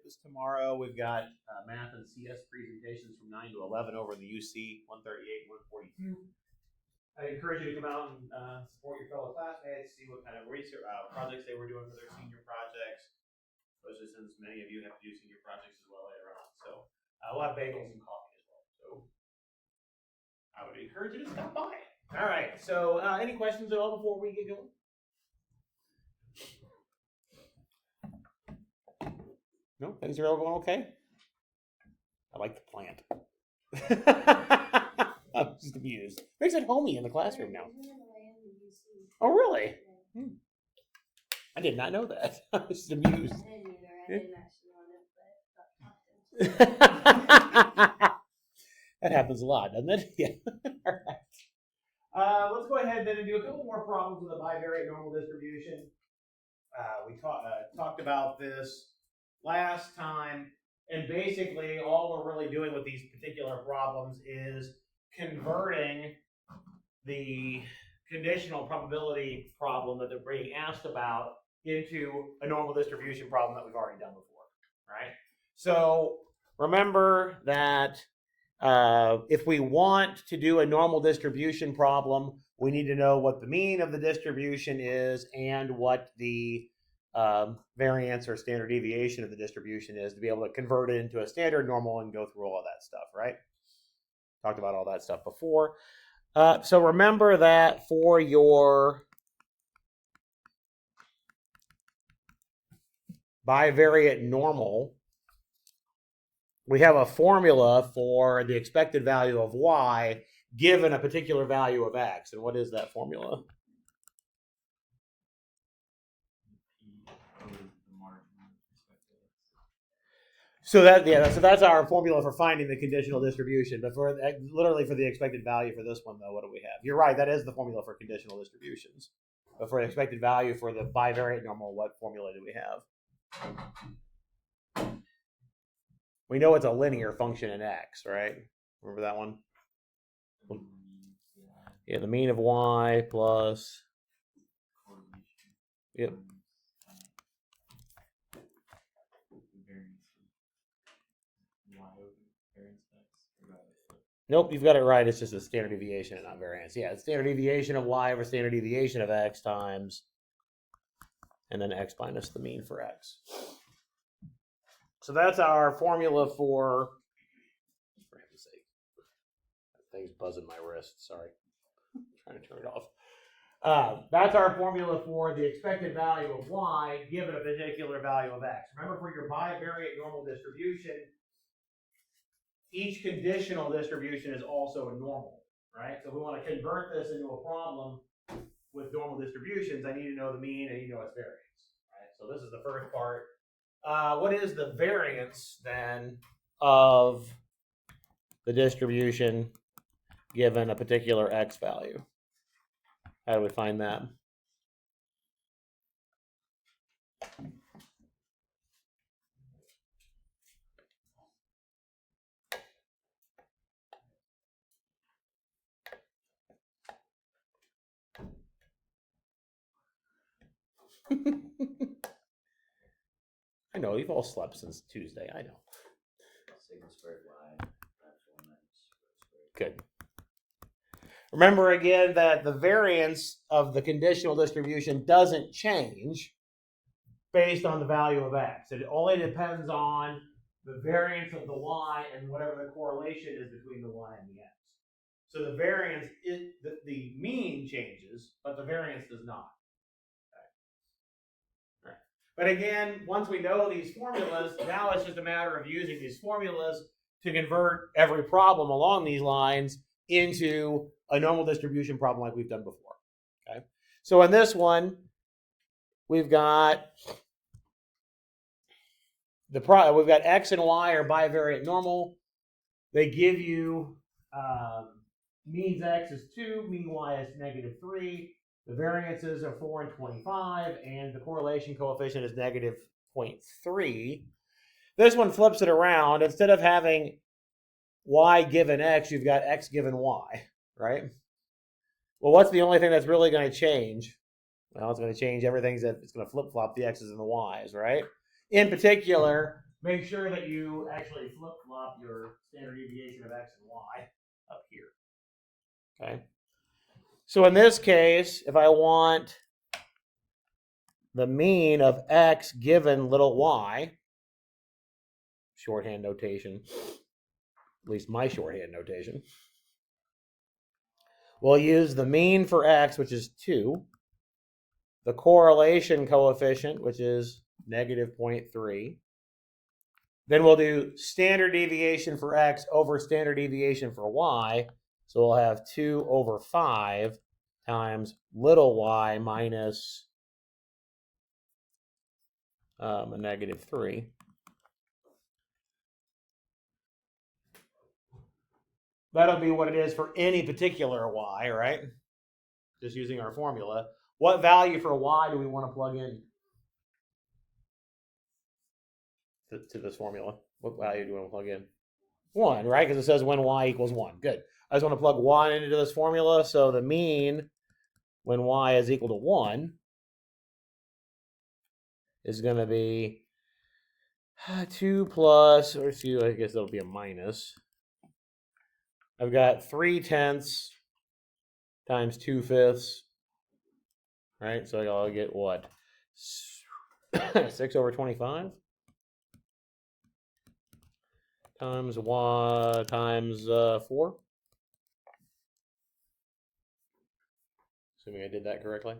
campus tomorrow. We've got math and CS presentations from 9 to 11 over in the UC 138, 142. I encourage you to come out and support your fellow classmates, see what kind of research projects they were doing for their senior projects, especially since many of you have to do senior projects as well later on. So we'll have bagels and coffee as well. So I would encourage you to stop by. All right. So any questions at all before we get going? No, things are all going okay. I like the plant. I'm just amused. Makes it homey in the classroom now. Oh, really? I did not know that. I was just amused. I didn't either. I didn't actually want it, but That happens a lot, doesn't it? Yeah. All right. Let's go ahead then and do a couple more problems with a bivariate normal distribution. We talked about this last time, and basically all we're really doing with these particular problems is converting the conditional probability problem that they're being asked about into a normal distribution problem that we've already done before, right? So remember that if we want to do a normal distribution problem, we need to know what the mean of the distribution is and what the variance or standard deviation of the distribution is to be able to convert it into a standard normal and go through all of that stuff, right? Talked about all that stuff before. So remember that for your bivariate normal, we have a formula for the expected value of y given a particular value of x. And what is that formula? So that's our formula for finding the conditional distribution. But for literally for the expected value for this one, though, what do we have? You're right, that is the formula for conditional distributions. But for the expected value for the bivariate normal, what formula do we have? We know it's a linear function in x, right? Remember that one? Yeah, the mean of y plus. Yep. Nope, you've got it right. It's just a standard deviation and not variance. Yeah, it's standard deviation of y over standard deviation of x times, and then x minus the mean for x. So that's our formula for heaven's sake. That thing's buzzing my wrist. Sorry. I'm trying to turn it off. That's our formula for the expected value of y given a particular value of x. Remember, for your bivariate normal distribution, each conditional distribution is also a normal, right? So if we want to convert this into a problem with normal distributions, I need to know the mean and I need to know its variance, right? So this is the first part. What is the variance then of the distribution given a particular x value? How do we find that? I know, you've all slept since Tuesday, I know. Sigma squared y, Good. Remember again that the variance of the conditional distribution doesn't change based on the value of x. It only depends on the variance of the y and whatever the correlation is between the y and the x. So the variance, the mean changes, but the variance does not. But again, once we know these formulas, now it's just a matter of using these formulas to convert every problem along these lines into a normal distribution problem like we've done before. Okay. So in this one, we've got x and y are bivariate normal. They give you means x is 2, mean y is -3. The variances are 4 and 25, and the correlation coefficient is -0.3. This one flips it around. Instead of having y given x, you've got x given y, right? Well, what's the only thing that's really going to change? Well, it's going to change everything. It's going to flip-flop the x's and the y's, right? In particular, make sure that you actually flip-flop your standard deviation of x and y up here. Okay. So in this case, if I want the mean of x given little y, shorthand notation, at least my shorthand notation, we'll use the mean for x, which is 2, the correlation coefficient, which is negative 0.3. Then we'll do standard deviation for x over standard deviation for y. So we'll have 2 over 5 times little y minus a negative 3. That'll be what it is for any particular y, right? Just using our formula. What value for y do we want to plug in to this formula? What value do we want to plug in? 1, right? Because it says when y equals 1. Good. I just want to plug 1 into this formula. So the mean when y is equal to 1 is going to be 2 plus, or 2, I guess it'll be a minus. I've got 3/10 times 2/5, right? So I'll get what? 6 over 25 times 1 times 4. Assuming I did that correctly.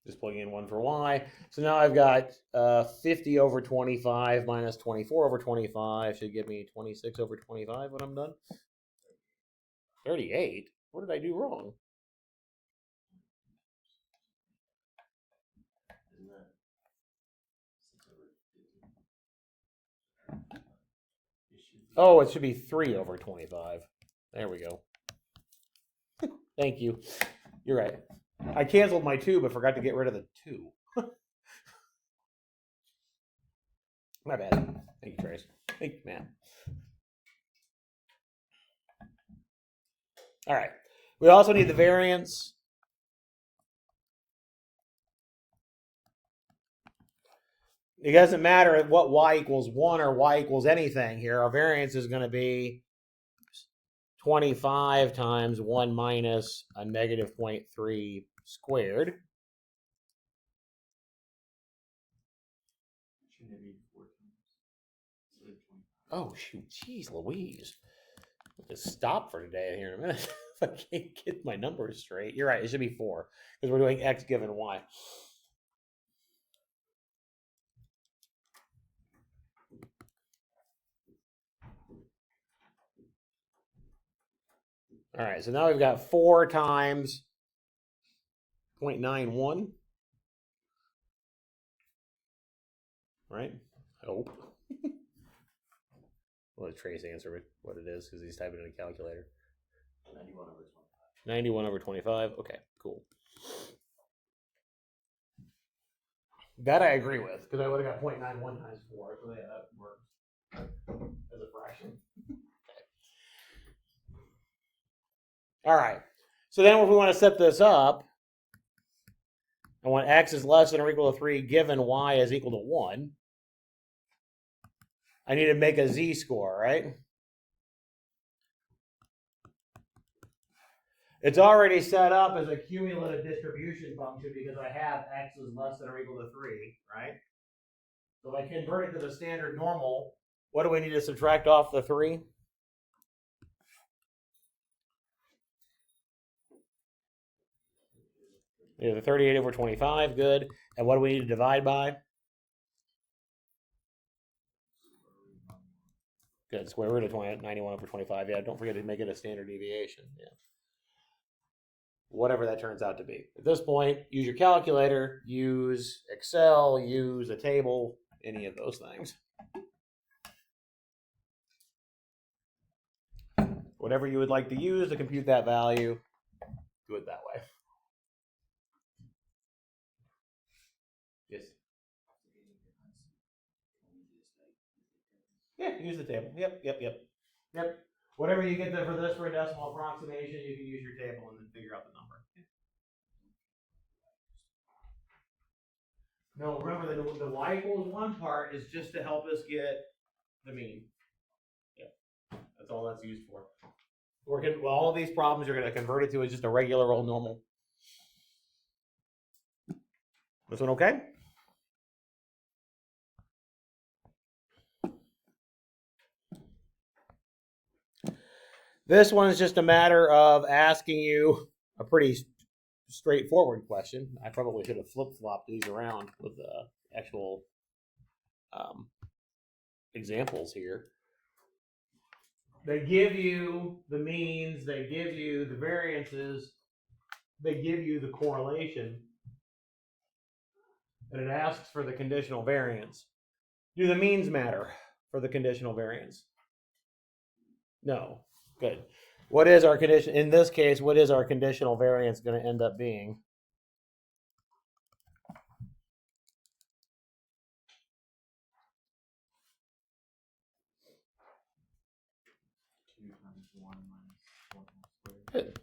Just plugging in 1 for y. So now I've got 50 over 25 minus 24 over 25 should give me 26 over 25 when I'm done. 38? What did I do wrong? Isn't that 6 over 50? Oh, it should be 3 over 25. There we go. Thank you. You're right. I canceled my 2, but forgot to get rid of the 2. My bad. Thank you, Trace. Thank you, man. All right. We also need the variance. It doesn't matter what y equals 1 or y equals anything here. Our variance is going to be 25 times 1 minus a negative 0.3 squared. Shouldn't it be 4 times? Oh, shoot. Jeez Louise. I'll just stop for today here in a minute. If I can't get my numbers straight. You're right. It should be 4 because we're doing x given y. All right, so now we've got 4 times 0.91, right? I hope. Well, Trace answer what it is because he's typing in a calculator. 91 over 25. 91 over 25. Okay, cool. That I agree with because I would have got 0.91 times 4, so yeah, that works as a fraction. All right. So then if we want to set this up, I want x is less than or equal to 3 given y is equal to 1. I need to make a z-score, right? It's already set up as a cumulative distribution function because I have x is less than or equal to 3, right? So if I convert it to the standard normal, what do we need to subtract off the 3? Yeah, the 38 over 25, good. And what do we need to divide by? Good, square root of 91 over 25. Yeah, don't forget to make it a standard deviation. Yeah. Whatever that turns out to be. At this point, use your calculator, use Excel, use a table, any of those things. Whatever you would like to use to compute that value, do it that way. Yes. Yeah, use the table. Yep. Whatever you get for this for a decimal approximation, you can use your table and then figure out the number. No, remember the y equals 1 part is just to help us get the mean. Yeah, that's all that's used for. All of these problems, you're going to convert it to just a regular old normal. This one okay? This one is just a matter of asking you a pretty straightforward question. I probably should have flip-flopped these around with the actual examples here. They give you the means, they give you the variances, they give you the correlation, and it asks for the conditional variance. Do the means matter for the conditional variance? No. Good. What is our condition? In this case, what is our conditional variance going to end up being? Good.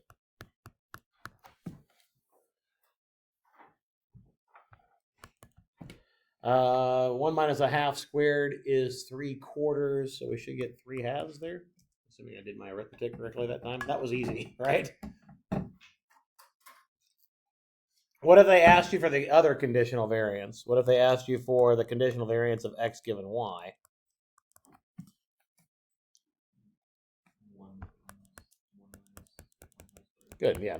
1 minus a half squared is 3/4, so we should get 3/2 there. Assuming I did my arithmetic correctly that time. That was easy, right? What if they asked you for the other conditional variance? What if they asked you for the conditional variance of x given y? Good, yeah.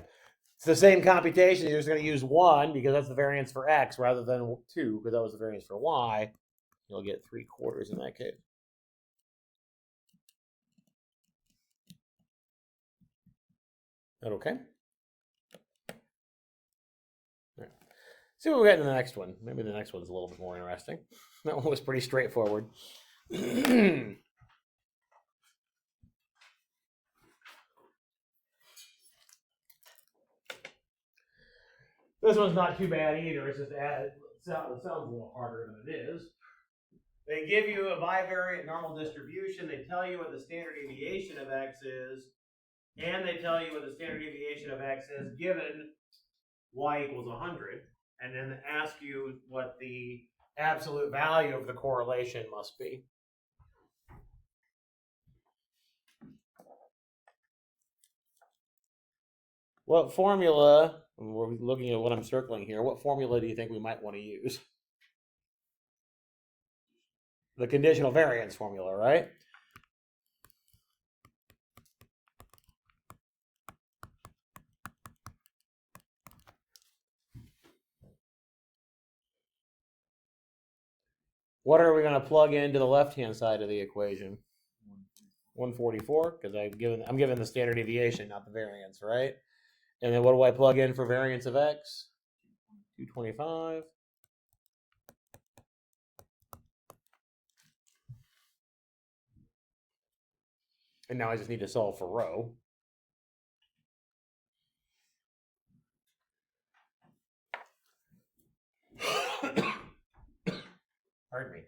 It's the same computation. You're just going to use 1 because that's the variance for x rather than 2 because that was the variance for y. You'll get 3/4 in that case. That okay? All right. See what we get in the next one. Maybe the next one's a little bit more interesting. That one was pretty straightforward. This one's not too bad either. It's just it sounds a little harder than it is. They give you a bivariate normal distribution. They tell you what the standard deviation of x is, and they tell you what the standard deviation of x is given y equals 100, and then ask you what the absolute value of the correlation must be. What formula, we're looking at what I'm circling here, what formula do you think we might want to use? The conditional variance formula, right? What are we going to plug into the left-hand side of the equation? 144, because I'm given the standard deviation, not the variance, right? And then what do I plug in for variance of x? 225. And now I just need to solve for rho. Pardon me.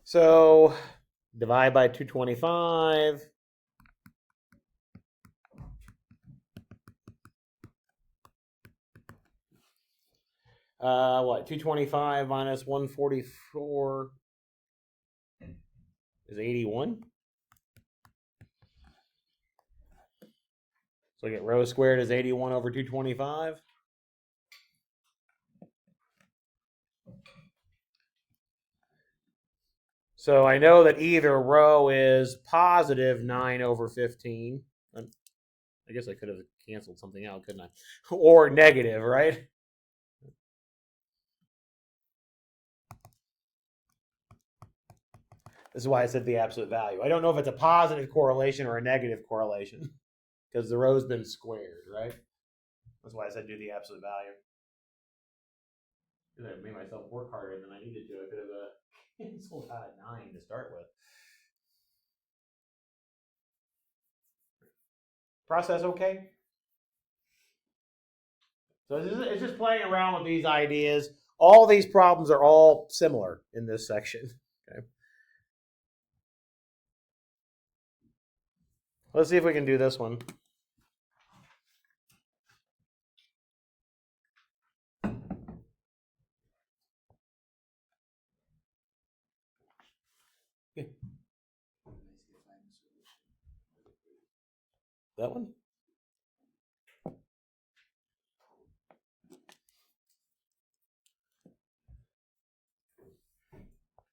So divide by 225. What? 225 minus 144 is 81. So I get rho squared is 81 over 225. So I know that either rho is positive 9 over 15. I guess I could have canceled something out, couldn't I? Or negative, right? This is why I said the absolute value. I don't know if it's a positive correlation or a negative correlation because the rho's been squared, right? That's why I said do the absolute value. I made myself work harder than I needed to. I could have canceled out at 9 to start with. Process okay? So it's just playing around with these ideas. All these problems are all similar in this section. Okay. Let's see if we can do this one. That one?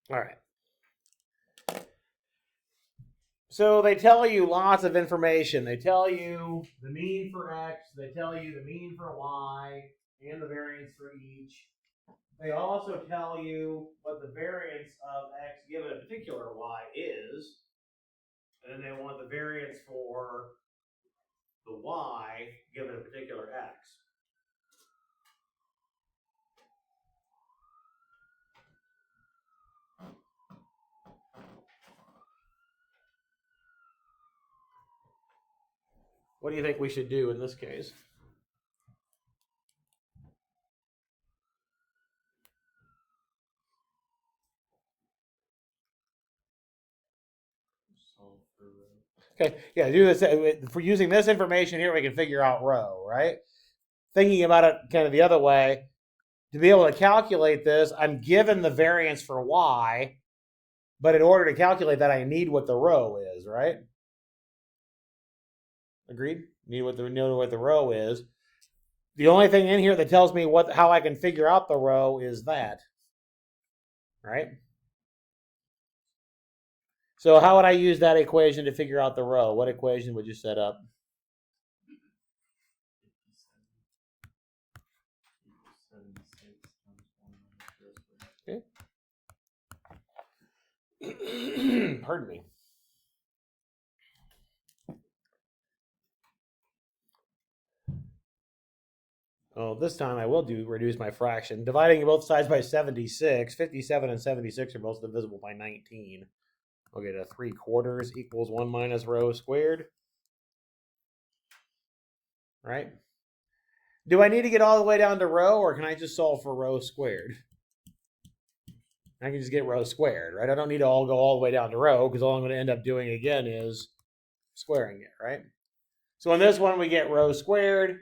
All right. So they tell you lots of information. They tell you the mean for x, they tell you the mean for y, and the variance for each. They also tell you what the variance of x given a particular y is. And then they want the variance for the y given a particular x. What do you think we should do in this case? Solve for row. Okay, yeah, do this. If we're using this information here, we can figure out rho, right? Thinking about it kind of the other way, to be able to calculate this, I'm given the variance for y, but in order to calculate that, I need what the rho is, right? Agreed? Know what the rho is. The only thing in here that tells me how I can figure out the rho is that, right? So how would I use that equation to figure out the rho? What equation would you set up? 76 times 1 minus rho squared. Okay. Pardon me. Oh, this time I will reduce my fraction. Dividing both sides by 76, 57 and 76 are both divisible by 19. We'll get a 3/4 equals 1 minus rho squared. Right? Do I need to get all the way down to rho, or can I just solve for rho squared? I can just get rho squared, right? I don't need to go all the way down to rho, because all I'm going to end up doing again is squaring it, right? So in this one, we get rho squared.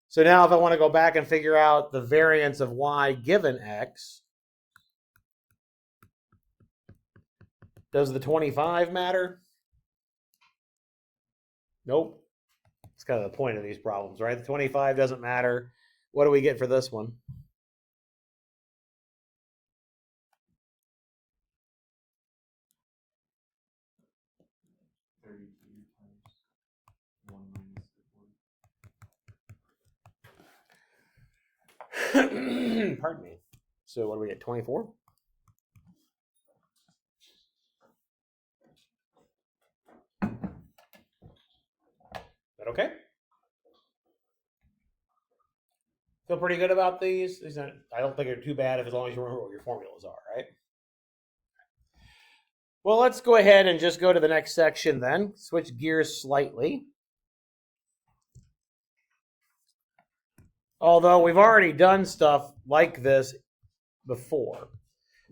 So now if I want to go back and figure out the variance of y given x, does the 25 matter? Nope. It's kind of the point of these problems, right? The 25 doesn't matter. What do we get for this one? Pardon me. So what do we get? 24? Is that okay? Feel pretty good about these? I don't think they're too bad as long as you remember what your formulas are, right? Well, let's go ahead and just go to the next section then. Switch gears slightly. Although we've already done stuff like this before.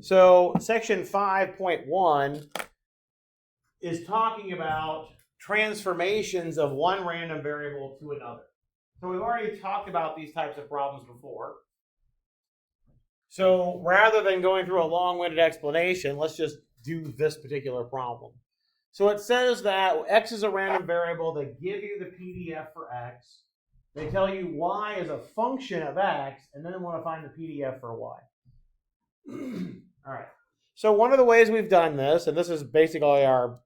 So section 5.1 is talking about transformations of one random variable to another. So we've already talked about these types of problems before. So rather than going through a long-winded explanation, let's just do this particular problem. So it says that x is a random variable. They give you the PDF for x. They tell you y is a function of x, and then they want to find the PDF for y. All right. So one of the ways we've done this, and this is basically our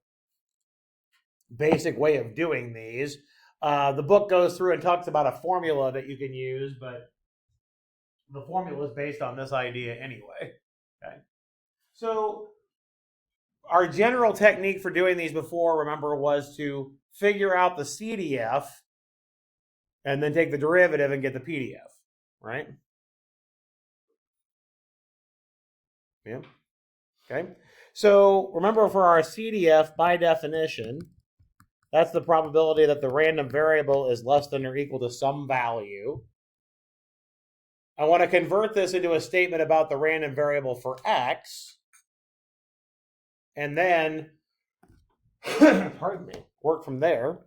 basic way of doing these, the book goes through and talks about a formula that you can use, but the formula is based on this idea anyway. Okay. So our general technique for doing these before, remember, was to figure out the CDF and then take the derivative and get the PDF, right? Yeah. Okay. So remember, for our CDF, by definition, that's the probability that the random variable is less than or equal to some value. I want to convert this into a statement about the random variable for x, and then, pardon me, work from there.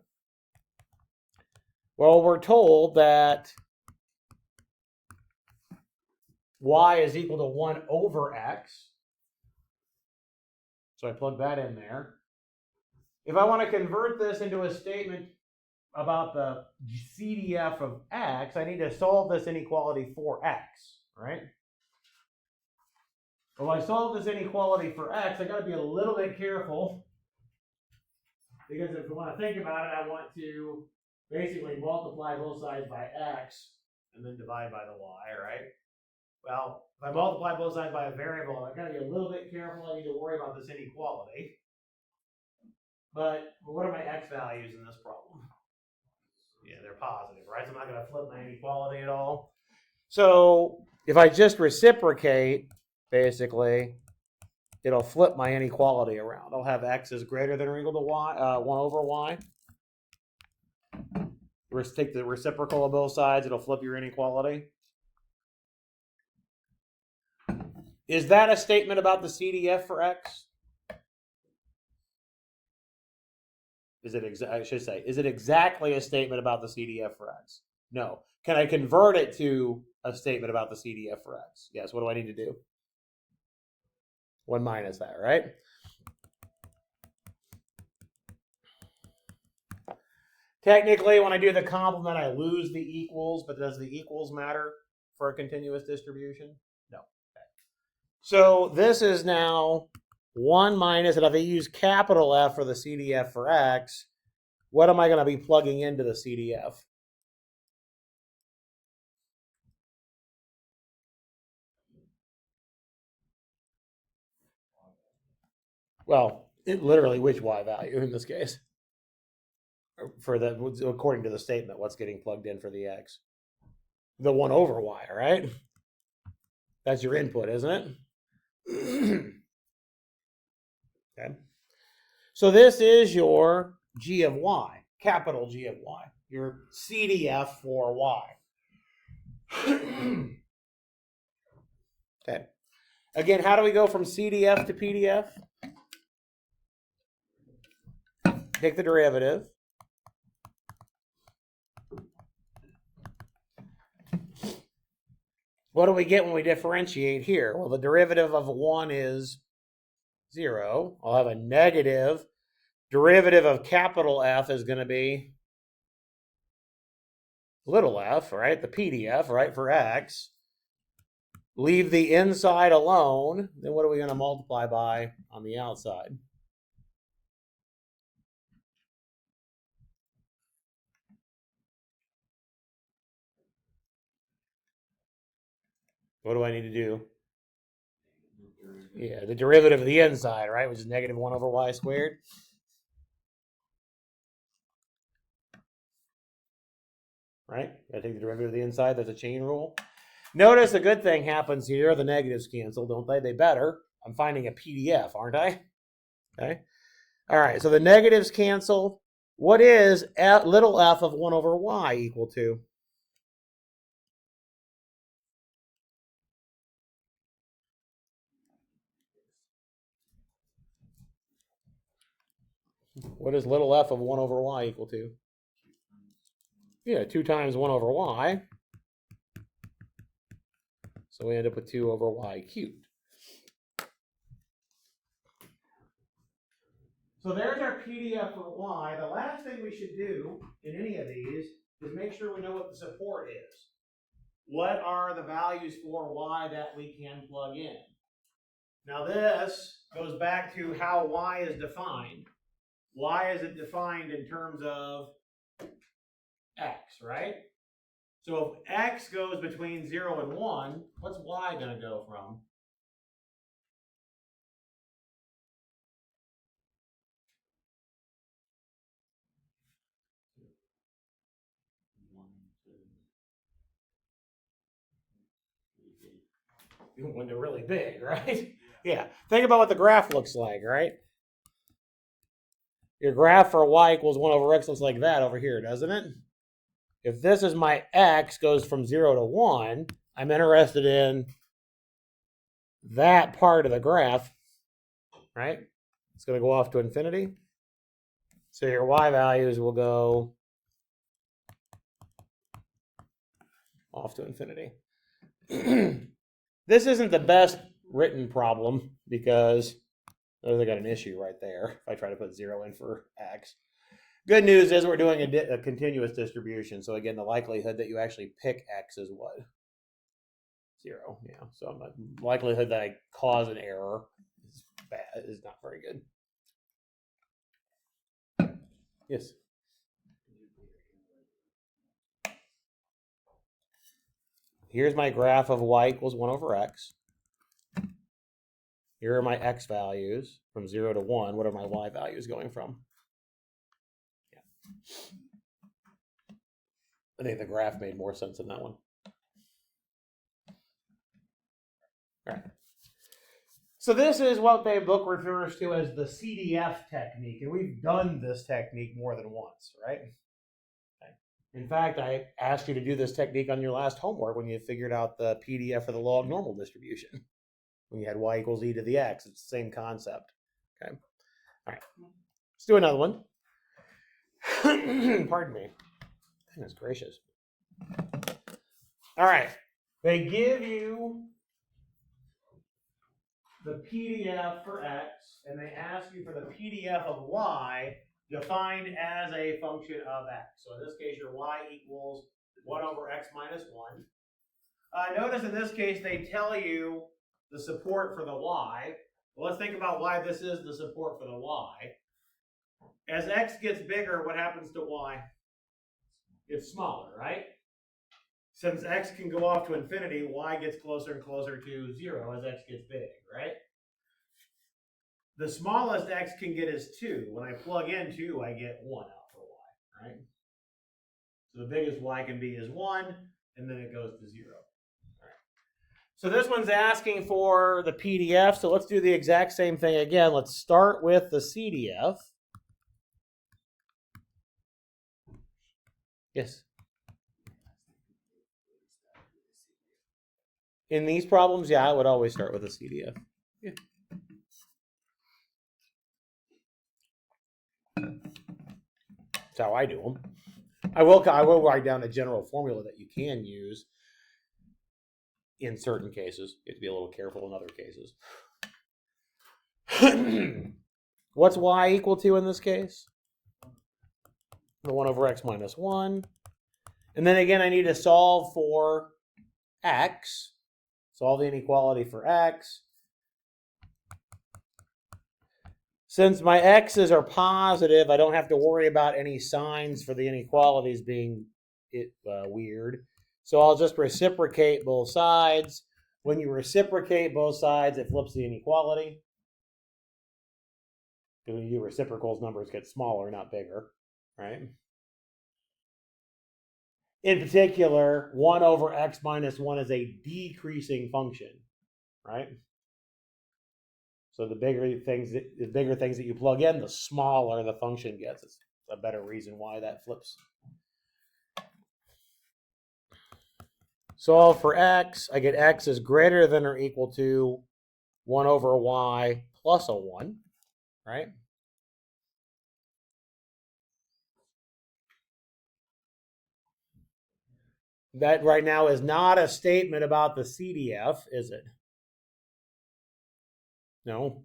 Well, we're told that y is equal to 1 over x. So I plug that in there. If I want to convert this into a statement about the CDF of x, I need to solve this inequality for x, right? Well, when I solve this inequality for x, I got to be a little bit careful, because if I want to think about it, I want to basically multiply both sides by x and then divide by the y, right? Well, if I multiply both sides by a variable, I've got to be a little bit careful. I need to worry about this inequality. But what are my x values in this problem? Yeah, they're positive, right? So I'm not going to flip my inequality at all. So if I just reciprocate, basically, it'll flip my inequality around. I'll have x is greater than or equal to y, 1 over y. Take the reciprocal of both sides, it'll flip your inequality. Is that a statement about the CDF for x? Is it exactly a statement about the CDF for x? No. Can I convert it to a statement about the CDF for x? Yes. What do I need to do? 1 minus that, right? Technically, when I do the complement, I lose the equals, but does the equals matter for a continuous distribution? No. Okay. So this is now 1 minus, and if I use capital F for the CDF for x, what am I going to be plugging into the CDF? Well, literally which y value in this case? For the, according to the statement, what's getting plugged in for the x? The 1 over y, right? That's your input, isn't it? Okay. So this is your g of y, capital G of y, your CDF for y. Okay. Again, how do we go from CDF to PDF? Take the derivative. What do we get when we differentiate here? Well, the derivative of 1 is 0. I'll have a negative. Derivative of capital F is going to be little f, right? The PDF, right, for x. Leave the inside alone. Then what are we going to multiply by on the outside? What do I need to do? Yeah, the derivative of the inside, right, which is negative 1 over y squared. Right? Gotta take the derivative of the inside. There's a chain rule. Notice a good thing happens here. The negatives cancel, don't they? They better. I'm finding a PDF, aren't I? Okay. All right, so the negatives cancel. What is little f of 1 over y equal to? What is little f of 1 over y equal to? Yeah, 2 times 1 over y. So we end up with 2 over y cubed. So there's our PDF for y. The last thing we should do in any of these is make sure we know what the support is. What are the values for y that we can plug in? Now this goes back to how y is defined. Y is it defined in terms of x, right? So if x goes between 0 and 1, what's y going to go from? When they're really big, right? Yeah. Think about what the graph looks like, right? Your graph for y equals 1 over x looks like that over here, doesn't it? If this is my x goes from 0 to 1, I'm interested in that part of the graph, right? It's going to go off to infinity. So your y values will go off to infinity. This isn't the best written problem because I got an issue right there if I try to put 0 in for x. Good news is we're doing a continuous distribution. So again, the likelihood that you actually pick x is what? 0. Yeah. So the likelihood that I cause an error is bad, is not very good. Yes. Here's my graph of y equals 1 over x. Here are my x values from 0 to 1. What are my y values going from? Yeah. I think the graph made more sense in that one. All right. So this is what the book refers to as the CDF technique. And we've done this technique more than once, right? Okay. In fact, I asked you to do this technique on your last homework when you figured out the PDF for the log normal distribution. When you had y equals e to the x. It's the same concept. Okay. All right. Let's do another one. Pardon me. Goodness gracious. All right. They give you the PDF for x, and they ask you for the PDF of y defined as a function of x. So in this case, your y equals 1 over x minus 1. Notice in this case, they tell you the support for the y. Well, let's think about why this is the support for the y. As x gets bigger, what happens to y? It's smaller, right? Since x can go off to infinity, y gets closer and closer to 0 as x gets big, right? The smallest x can get is 2. When I plug in 2, I get 1 out for y, right? So the biggest y can be is 1, and then it goes to 0. All right. So this one's asking for the PDF, so let's do the exact same thing again. Let's start with the CDF. Yes? In these problems, yeah, I would always start with a CDF. Yeah. That's how I do them. I will write down a general formula that you can use in certain cases. You have to be a little careful in other cases. What's y equal to in this case? The 1 over x minus 1. And then again, I need to solve for x. Solve the inequality for x. Since my x's are positive, I don't have to worry about any signs for the inequalities being weird. So I'll just reciprocate both sides. When you reciprocate both sides, it flips the inequality. When you do reciprocals, numbers get smaller, not bigger, right? In particular, 1 over x minus 1 is a decreasing function, right? So the bigger things that you plug in, the smaller the function gets. It's a better reason why that flips. Solve for x. I get x is greater than or equal to 1 over y plus a 1, right? That right now is not a statement about the CDF, is it? No.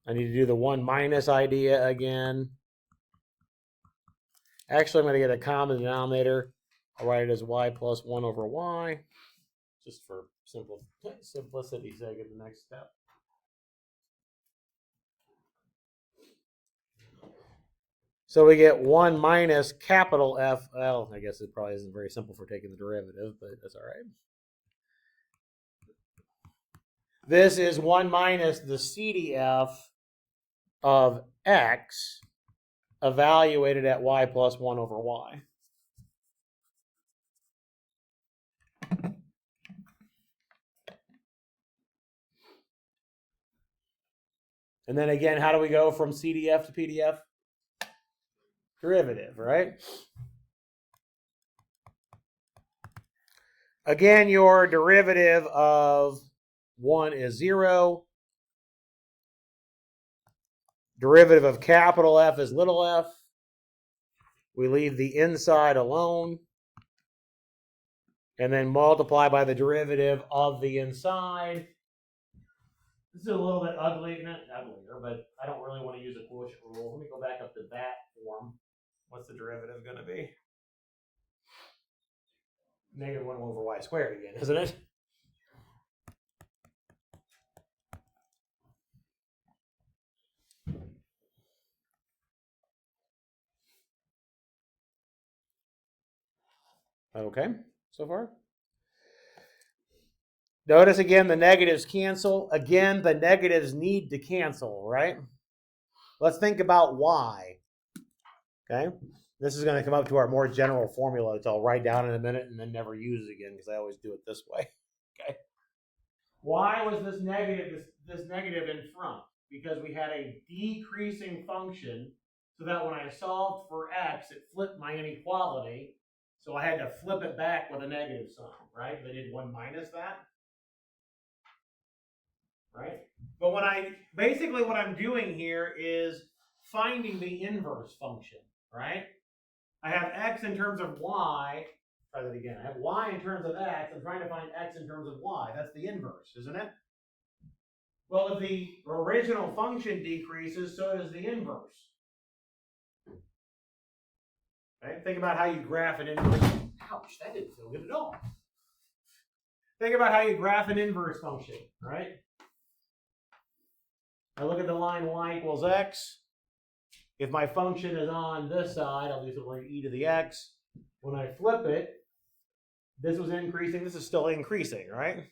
I need to do the 1 minus idea again. Actually, I'm going to get a common denominator. I'll write it as y plus 1 over y, just for simplicity's sake in the next step. So we get 1 minus capital F. Well, I guess it probably isn't very simple for taking the derivative, but that's all right. This is 1 minus the CDF of x evaluated at y plus 1 over y. And then again, how do we go from CDF to PDF? Derivative, right? Again, your derivative of 1 is 0. Derivative of capital F is little f. We leave the inside alone. And then multiply by the derivative of the inside. This is a little bit ugly, not uglier, but I don't really want to use a quotient rule. Let me go back up to that form. what's the derivative going to be? Negative 1 over y squared again, isn't it? Okay, so far? Notice again the negatives cancel. Again, the negatives need to cancel, right? Let's think about y. Okay? This is going to come up to our more general formula, which I'll write down in a minute and then never use again because I always do it this way. Okay? Why was this negative in front? Because we had a decreasing function so that when I solved for x, it flipped my inequality. So I had to flip it back with a negative sign, right? I did 1 minus that. Right? But what I'm doing here is finding the inverse function, right? I have x in terms of y. Try that again. I have y in terms of x. I'm trying to find x in terms of y. That's the inverse, isn't it? Well, if the original function decreases, so does the inverse. Okay? Think about how you graph an inverse. Ouch, that didn't feel good at all. Think about how you graph an inverse function, right? I look at the line y equals x. If my function is on this side, I'll do something like e to the x. When I flip it, this was increasing, this is still increasing, right?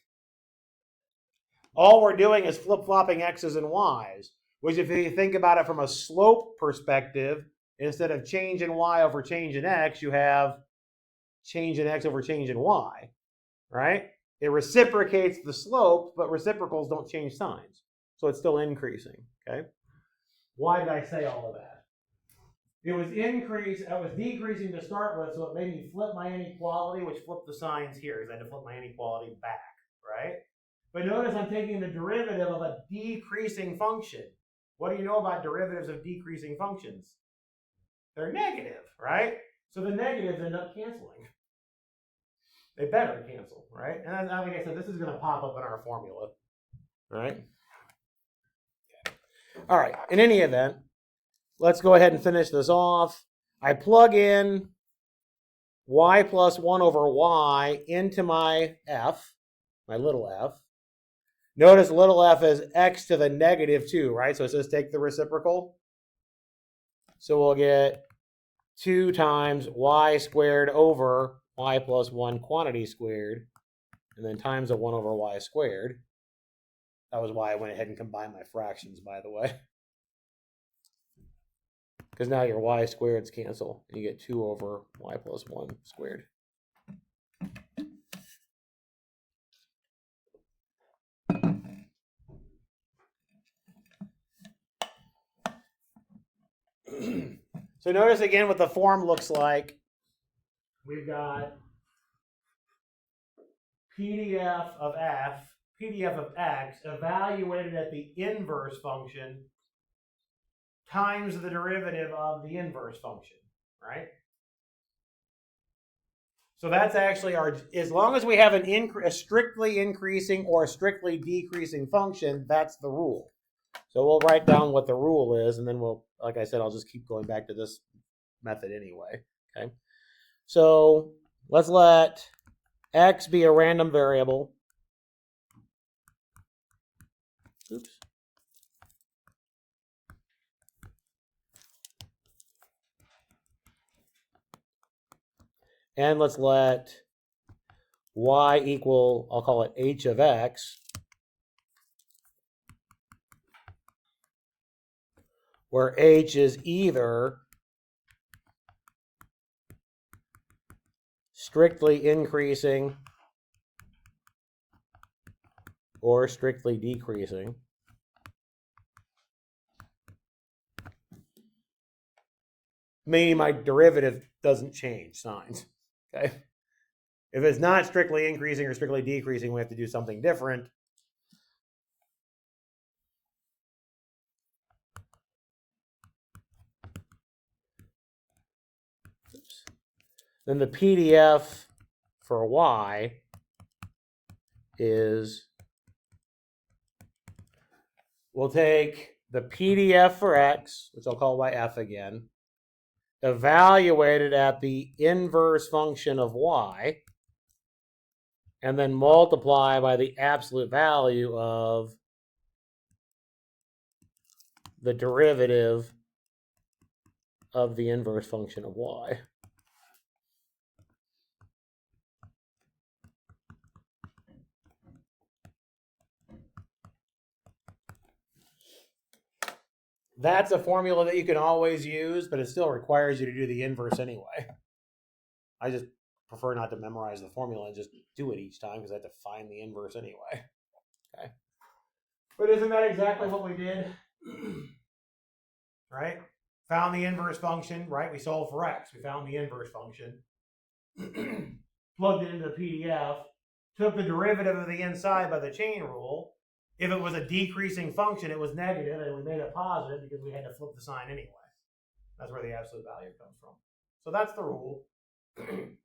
All we're doing is flip-flopping x's and y's, which if you think about it from a slope perspective, instead of change in y over change in x, you have change in x over change in y, right? It reciprocates the slope, but reciprocals don't change signs. So it's still increasing, okay? Why did I say all of that? It was decreasing to start with, so it made me flip my inequality, which flipped the signs here, because I had to flip my inequality back, right? But notice I'm taking the derivative of a decreasing function. What do you know about derivatives of decreasing functions? They're negative, right? So the negatives end up canceling. They better cancel, right? And like I said, this is going to pop up in our formula, right? All right, in any event, let's go ahead and finish this off. I plug in y plus 1 over y into my f, my little f. Notice little f is x to the negative 2, right? So it says take the reciprocal. So we'll get 2 times y squared over y plus 1 quantity squared, and then times a 1 over y squared. That was why I went ahead and combined my fractions, by the way. Because now your y squareds cancel, and you get 2 over y plus 1 squared. So notice again what the form looks like. We've got PDF of x evaluated at the inverse function times the derivative of the inverse function, right? So that's actually as long as we have a strictly increasing or a strictly decreasing function, that's the rule. So we'll write down what the rule is, and then we'll, like I said, I'll just keep going back to this method anyway, okay? So let's let x be a random variable. Oops. And let's let y equal, I'll call it h of x, where h is either strictly increasing or strictly decreasing. Meaning my derivative doesn't change signs, okay? If it's not strictly increasing or strictly decreasing, we have to do something different. Oops. Then the PDF for y is, we'll take the PDF for x, which I'll call by f again, evaluated at the inverse function of y, and then multiply by the absolute value of the derivative of the inverse function of y. That's a formula that you can always use, but it still requires you to do the inverse anyway. I just prefer not to memorize the formula and just do it each time because I have to find the inverse anyway. Okay. But isn't that exactly what we did? Right? Found the inverse function, right? We solved for x. We found the inverse function. Plugged it into the PDF. Took the derivative of the inside by the chain rule. If it was a decreasing function, it was negative, and we made it positive because we had to flip the sign anyway. That's where the absolute value comes from. So that's the rule.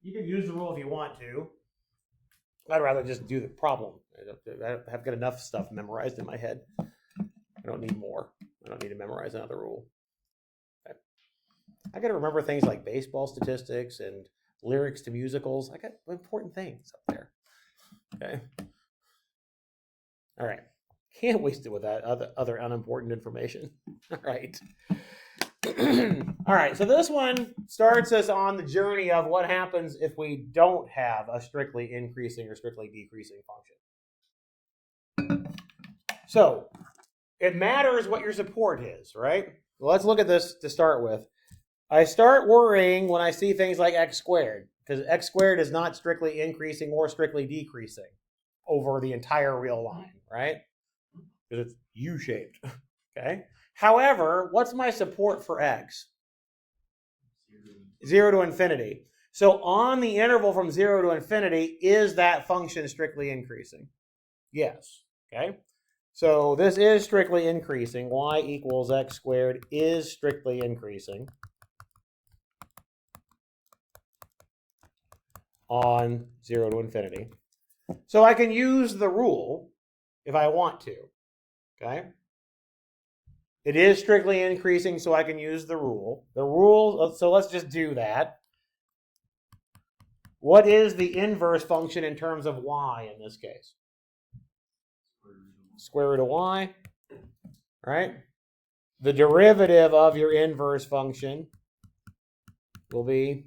You can use the rule if you want to. I'd rather just do the problem. I have got enough stuff memorized in my head. I don't need more. I don't need to memorize another rule. Okay. I got to remember things like baseball statistics and lyrics to musicals. I got important things up there. Okay. All right. Can't waste it with that other unimportant information. All right. All right. So this one starts us on the journey of what happens if we don't have a strictly increasing or strictly decreasing function. So it matters what your support is, right? Well, let's look at this to start with. I start worrying when I see things like x squared, because x squared is not strictly increasing or strictly decreasing over the entire real line, right? Because it's U-shaped, okay? However, what's my support for x? 0 to infinity. So on the interval from 0 to infinity, is that function strictly increasing? Yes, okay? So this is strictly increasing. Y equals x squared is strictly increasing on 0 to infinity. So I can use the rule if I want to, okay? It is strictly increasing, so I can use the rule. The rule, so let's just do that. What is the inverse function in terms of y in this case? Square root of y, right? The derivative of your inverse function will be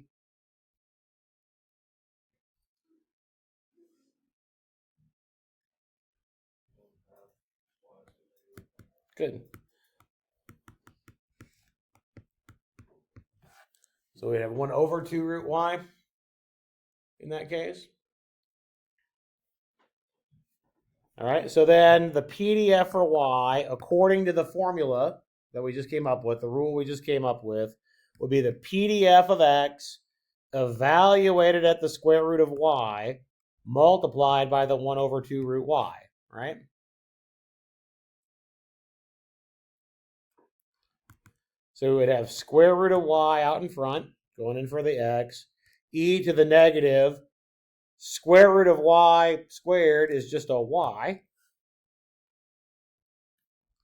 good. So we have 1 over 2 root y in that case. All right, so then the PDF for y, according to the formula that we just came up with, the rule we just came up with, would be the PDF of x evaluated at the square root of y multiplied by the 1 over 2 root y, right? So we would have square root of y out in front, going in for the x, e to the negative, square root of y squared is just a y,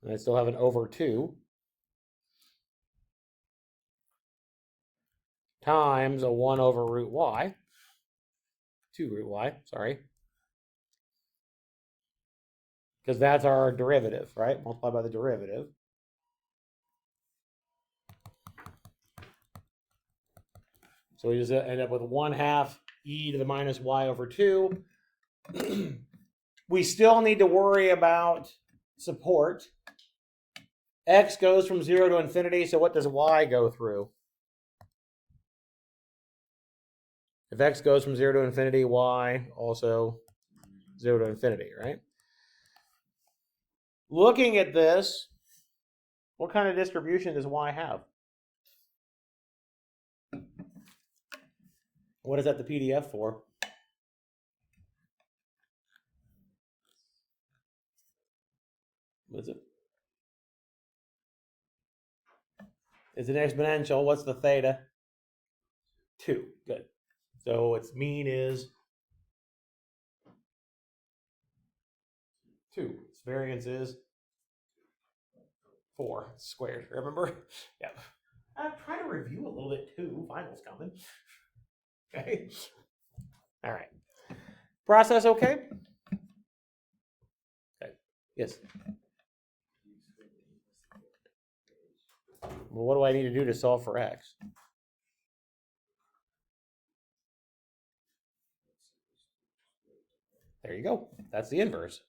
and I still have an over 2, times a 1 over root y, 2 root y, sorry. Because that's our derivative, right? Multiplied by the derivative. So we just end up with 1/2 e to the minus y over 2. We still need to worry about support. X goes from 0 to infinity, so what does y go through? If x goes from 0 to infinity, y also 0 to infinity, right? Looking at this, what kind of distribution does y have? What is that the PDF for? What is it? It's an exponential. What's the theta? 2. Good. So its mean is 2. Its variance is 4. It's squared, remember? Yeah. Try to review a little bit too. Finals coming. Okay. All right. Process okay? Okay. Yes. Well, what do I need to do to solve for x? There you go. That's the inverse.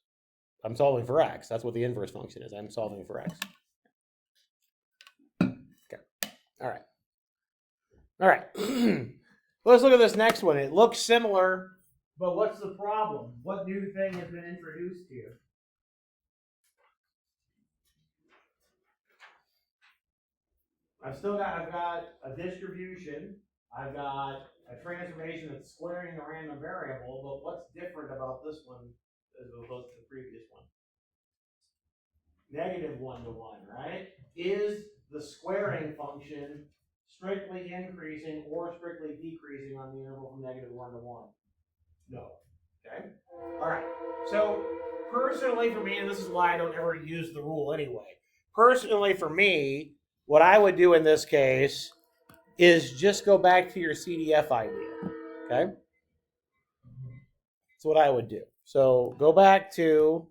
I'm solving for x. That's what the inverse function is. I'm solving for x. Okay. All right. All right. Let's look at this next one. It looks similar, but what's the problem? What new thing has been introduced here? I've got a distribution. I've got a transformation that's squaring a random variable, but what's different about this one as opposed to the previous one? Negative 1 to 1, right? Is the squaring function strictly increasing or strictly decreasing on the interval from negative 1 to 1? No. Okay? All right. So personally for me, and this is why I don't ever use the rule anyway, personally for me, what I would do in this case is just go back to your CDF idea. Okay? That's what I would do. So go back to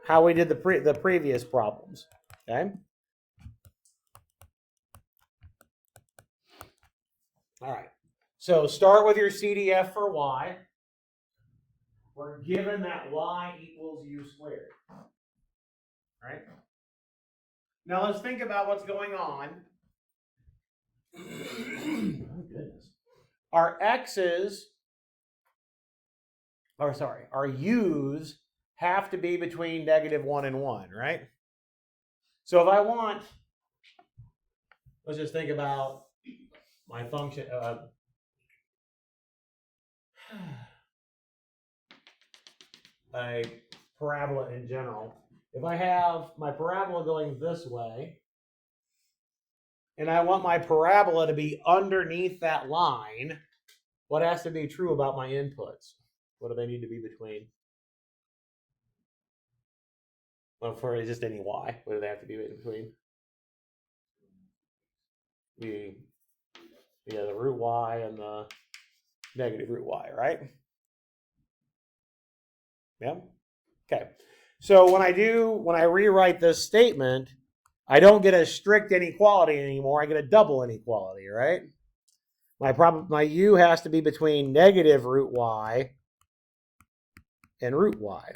how we did the previous problems. Okay? All right. So start with your CDF for y. We're given that y equals u squared. Right? Now let's think about what's going on. Oh, goodness. Our x's, our u's have to be between negative 1 and 1, right? So if I want, let's just think about my function, a parabola in general. If I have my parabola going this way, and I want my parabola to be underneath that line, what has to be true about my inputs? What do they need to be between? Well, for just any y, what do they have to be between? The root y and the negative root y, right? Yeah. Okay. So when I rewrite this statement, I don't get a strict inequality anymore. I get a double inequality, right? My u has to be between negative root y and root y.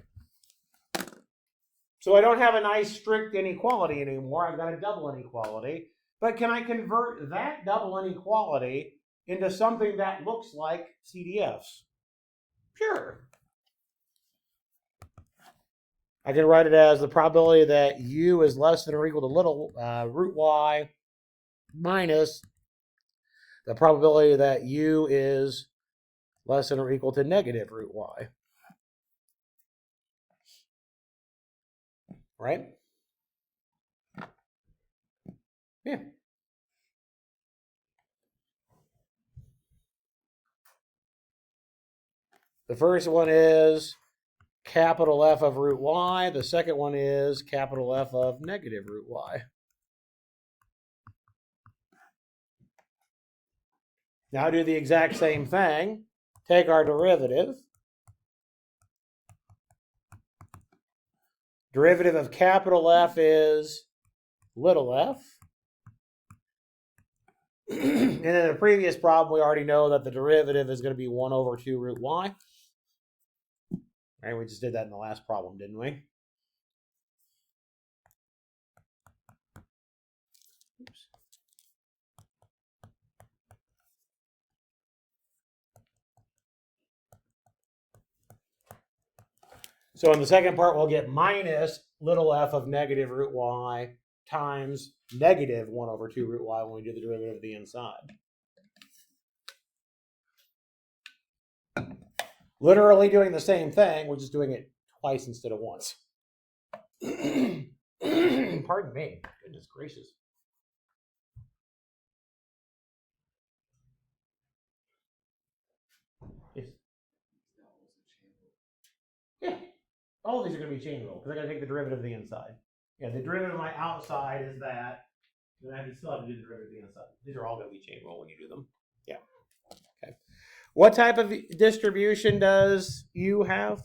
So I don't have a nice strict inequality anymore. I've got a double inequality. But can I convert that double inequality into something that looks like CDFs? Sure. I can write it as the probability that u is less than or equal to little root y minus the probability that u is less than or equal to negative root y. Right? Yeah. The first one is capital F of root y. The second one is capital F of negative root y. Now do the exact same thing. Take our derivative. Derivative of capital F is little f. And in the previous problem, we already know that the derivative is going to be 1 over 2 root y. Right, we just did that in the last problem, didn't we? Oops. So in the second part, we'll get minus little f of negative root y times negative 1 over 2 root y when we do the derivative of the inside. Literally doing the same thing, we're just doing it twice instead of once. Pardon me. Goodness gracious. Yes. Yeah. All of these are going to be chain rule because I got to take the derivative of the inside. Yeah, the derivative of my outside is that Then you still have to do the derivative on the side. These are all going to be chain rule when you do them. Yeah. Okay. What type of distribution does U have?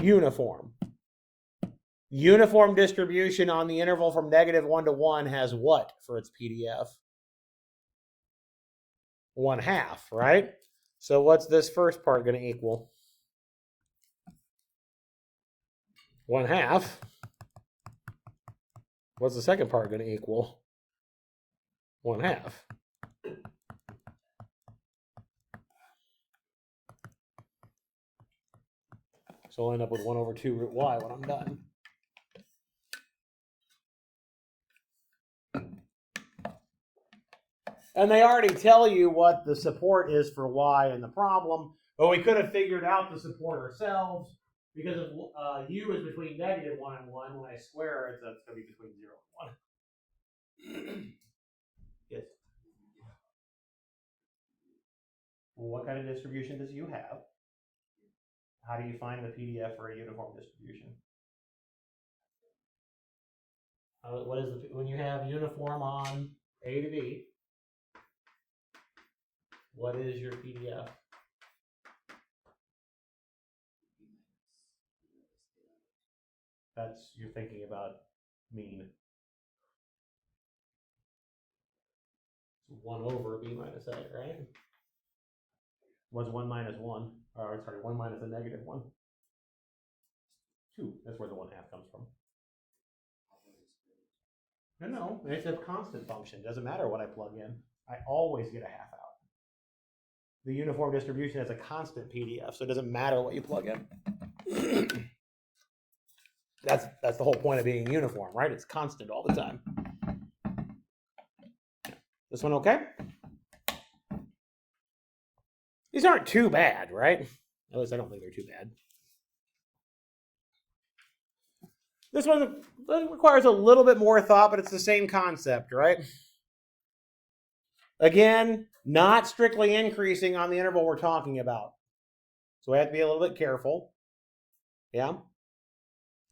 Uniform. Uniform distribution on the interval from -1 to 1 has what for its PDF? 1/2, right? So what's this first part going to equal? 1/2. What's the second part going to equal? 1/2. So I'll end up with 1/2 root y when I'm done. And they already tell you what the support is for y in the problem, but we could have figured out the support ourselves because if u is between -1 and 1, when I square it, that's going to be between 0 and 1. Yes. Well, what kind of distribution does u have? How do you find the PDF for a uniform distribution? What is when you have uniform on A to B? What is your PDF? That's you're thinking about mean. 1/b minus a, right? What's 1 minus 1? Or sorry, 1 minus a -1. 2. That's where the 1/2 comes from. No, it's a constant function. It doesn't matter what I plug in. I always get a 1/2 out. The uniform distribution has a constant PDF, so it doesn't matter what you plug in. That's the whole point of being uniform, right? It's constant all the time. This one okay? These aren't too bad, right? At least I don't think they're too bad. This one requires a little bit more thought, but it's the same concept, right? Again, not strictly increasing on the interval we're talking about. So we have to be a little bit careful. Yeah?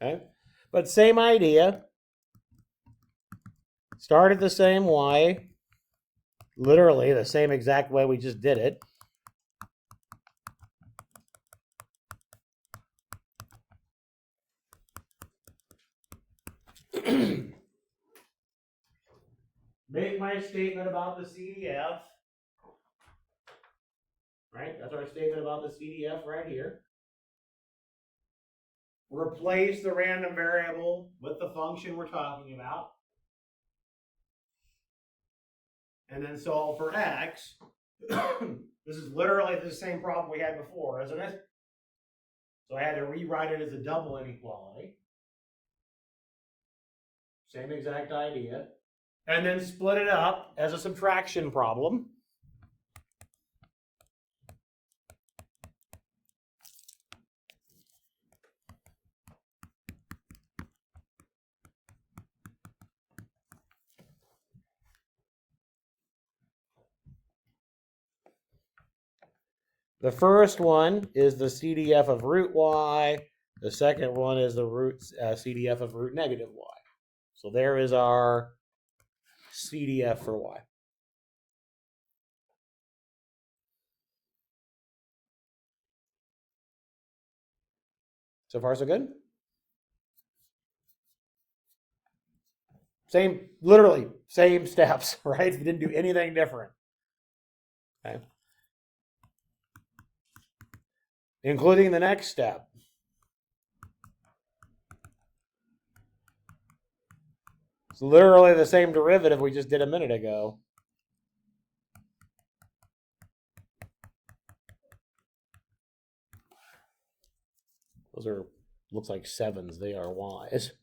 Okay. But same idea. Started the same way. Literally the same exact way we just did it. Make my statement about the CDF. Right? That's our statement about the CDF right here. Replace the random variable with the function we're talking about. And then solve for x. This is literally the same problem we had before, isn't it? So I had to rewrite it as a double inequality. Same exact idea. And then split it up as a subtraction problem. The first one is the CDF of root y. The second one is the CDF of root -y. So there is our CDF for y. So far, so good? Literally, same steps, right? We didn't do anything different. Okay. Including the next step. It's literally the same derivative we just did a minute ago. Those are, looks like 7s. They are y's.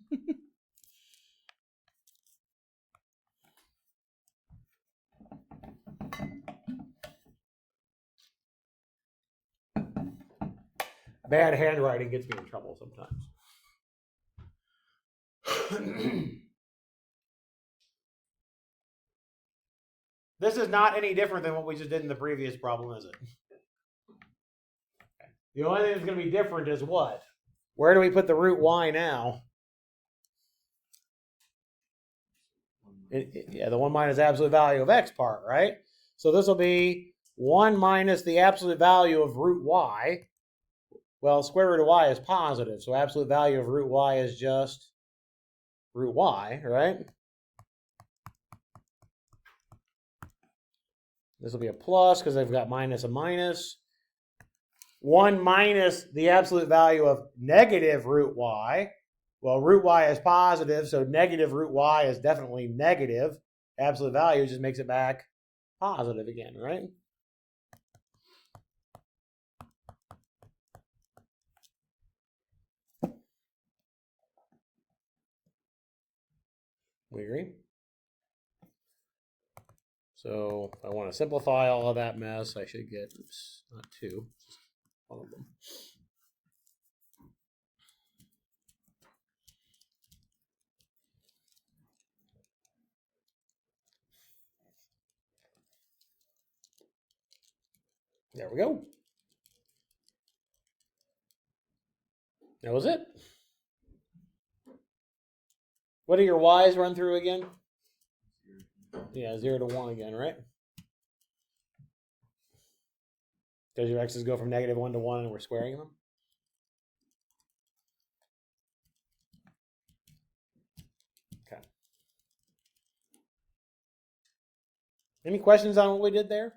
Bad handwriting gets me in trouble sometimes. This is not any different than what we just did in the previous problem, is it? The only thing that's going to be different is what? Where do we put the root y now? Yeah, the 1 minus absolute value of x part, right? So this will be 1 minus the absolute value of root y. Well, square root of y is positive, so absolute value of root y is just root y, right? This will be a plus because I've got minus a minus. 1 minus the absolute value of negative root y. Well, root y is positive, so negative root y is definitely negative. Absolute value just makes it back positive again, right? We agree? So if I want to simplify all of that mess, I should get, oops, not 2, just one of them. There we go. That was it. What do your y's run through again? Yeah, 0 to 1 again, right? Does your x's go from negative 1 to 1 and we're squaring them? Okay. Any questions on what we did there?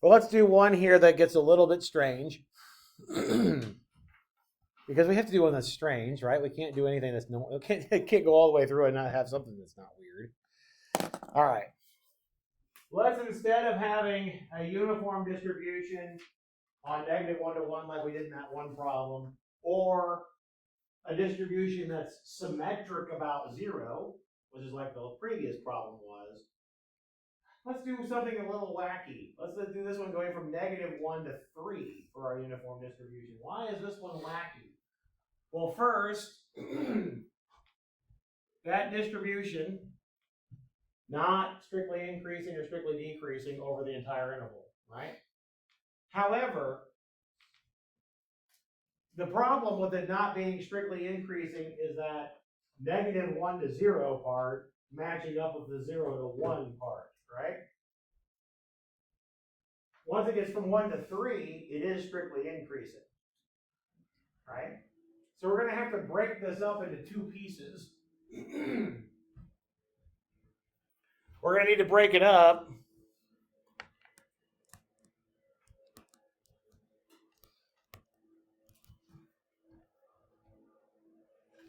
Well, let's do one here that gets a little bit strange. Because we have to do one that's strange, right? We can't do anything that's no. Can't go all the way through and not have something that's not weird. All right. Let's, instead of having a uniform distribution on negative 1 to 1 like we did in that one problem, or a distribution that's symmetric about 0, which is like the previous problem was, let's do something a little wacky. Let's do this one going from negative 1 to 3 for our uniform distribution. Why is this one wacky? Well, first, that distribution, not strictly increasing or strictly decreasing over the entire interval, right? However, the problem with it not being strictly increasing is that negative 1 to 0 part matching up with the 0 to 1 part, right? Once it gets from 1 to 3, it is strictly increasing, right? So we're going to have to break this up into 2 pieces. We're going to need to break it up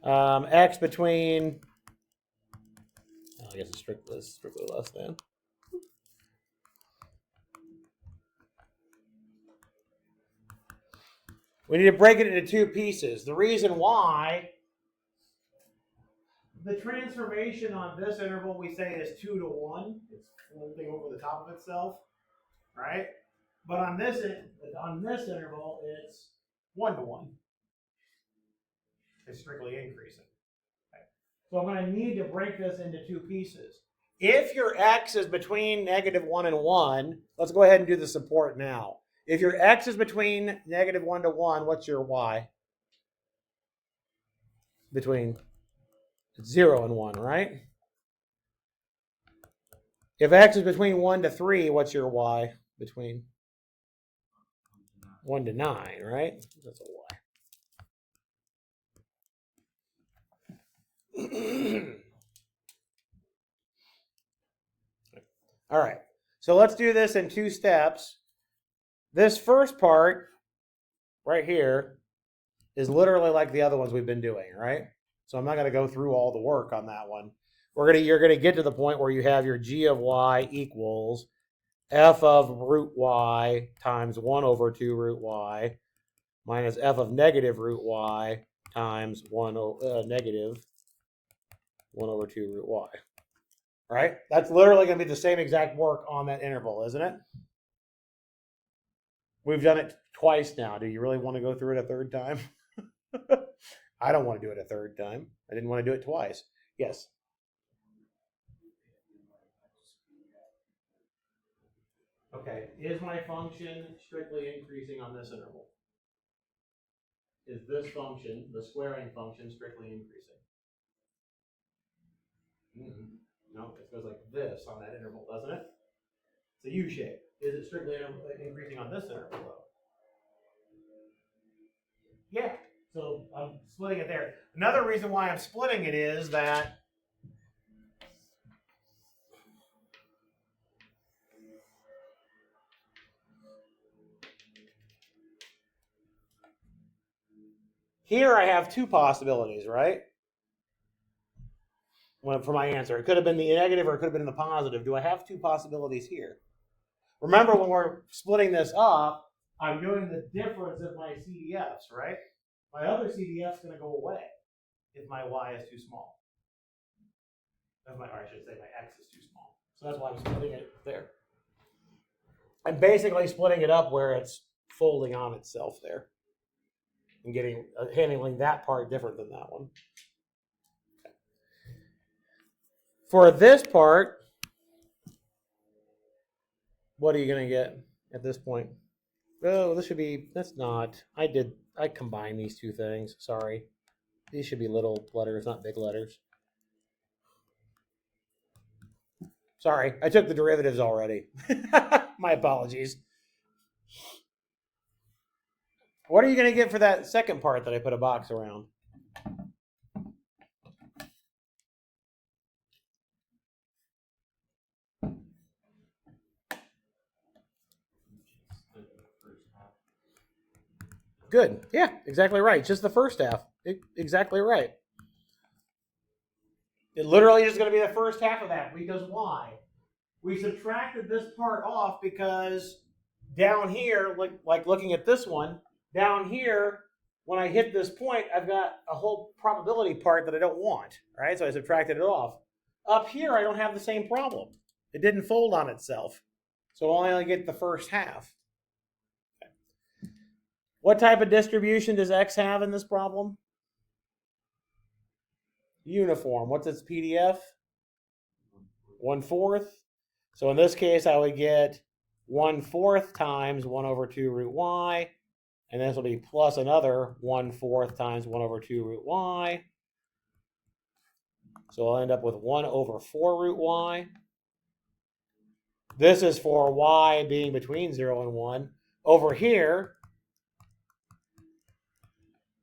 x between, I guess it's strictly less than. We need to break it into 2 pieces. The reason why, the transformation on this interval we say is 2 to 1. It's folding over the top of itself, right? But on this interval, it's 1 to 1. It's strictly increasing. Okay. So I'm going to need to break this into 2 pieces. If your x is between negative 1 and 1, let's go ahead and do the support now. If your x is between negative 1 to 1, what's your y? Between 0 and 1, right? If x is between 1 to 3, what's your y? Between 1 to 9, right? That's a y. All right. So let's do this in 2 steps. This first part right here is literally like the other ones we've been doing, right? So I'm not going to go through all the work on that one. You're going to get to the point where you have your g of y equals f of root y times 1 over 2 root y minus f of negative root y times negative 1 over 2 root y. Right? That's literally going to be the same exact work on that interval, isn't it? We've done it twice now. Do you really want to go through it a third time? I don't want to do it a third time. I didn't want to do it twice. Yes. Okay. Is my function strictly increasing on this interval? Is this function, the squaring function, strictly increasing? No, it goes like this on that interval, doesn't it? It's a U shape. Is it strictly increasing on this interval though? Yeah. So I'm splitting it there. Another reason why I'm splitting it is that here I have two possibilities, right? For my answer. It could have been the negative or it could have been the positive. Do I have two possibilities here? Remember, when we're splitting this up, I'm doing the difference of my CDFs, right? My other CDF is going to go away if my y is too small. Or I should say my x is too small. So that's why I'm splitting it there. I'm basically splitting it up where it's folding on itself there. And handling that part different than that one. For this part, what are you going to get at this point? Oh, this should be, that's not, I combined these two things, sorry. These should be little letters, not big letters. Sorry, I took the derivatives already. My apologies. What are you going to get for that second part that I put a box around? Good. Yeah, exactly right. Just the first half. Exactly right. It literally is going to be the first half of that. Because why? We subtracted this part off because down here, like looking at this one, down here, when I hit this point, I've got a whole probability part that I don't want, right? So I subtracted it off. Up here, I don't have the same problem. It didn't fold on itself. So I only get the first half. Okay. What type of distribution does X have in this problem? Uniform. What's its PDF? 1/4. So in this case, I would get 1/4 times 1 over 2 root y. And this will be plus another 1/4 times 1 over 2 root y. So I'll end up with 1 over 4 root y. This is for y being between 0 and 1. Over here,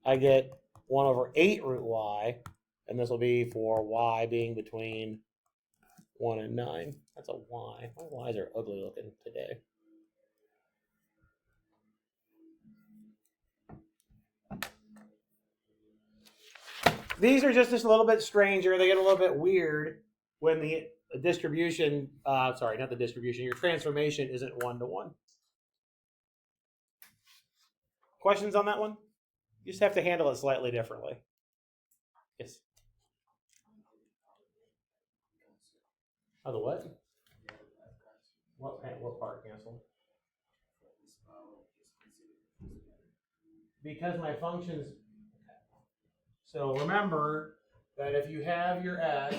I get 1 over 8 root y. And this will be for y being between 1 and 9. That's a y. My y's are ugly looking today. These are just a little bit stranger. They get a little bit weird when the distribution, sorry, not the distribution, your transformation isn't 1-to-1. Questions on that one? You just have to handle it slightly differently. Yes. Oh, the what? What part canceled? Because my functions. So remember that if you have your x,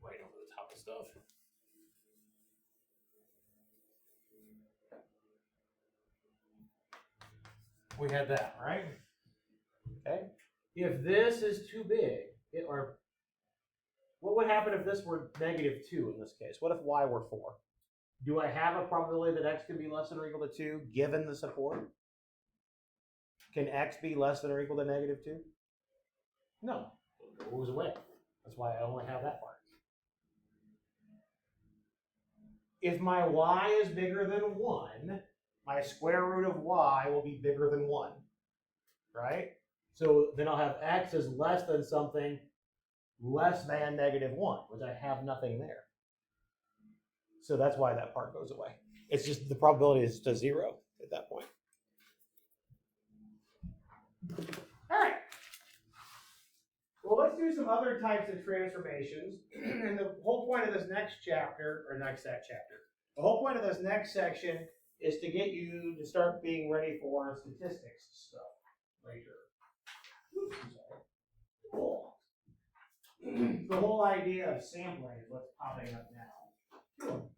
right over the top of stuff. We had that, right? Okay. If this is too big, or what would happen if this were -2 in this case? What if y were 4? Do I have a probability that x could be less than or equal to 2 given the support? Can x be less than or equal to -2? No, it goes away. That's why I only have that part. If my y is bigger than 1, my square root of y will be bigger than 1, right? So then I'll have x is less than something less than -1, which I have nothing there. So that's why that part goes away. It's just the probability is to 0 at that point. All right. Well, let's do some other types of transformations. And the whole point of this next chapter, the whole point of this next section is to get you to start being ready for statistics stuff later. Cool. The whole idea of sampling is what's popping up now.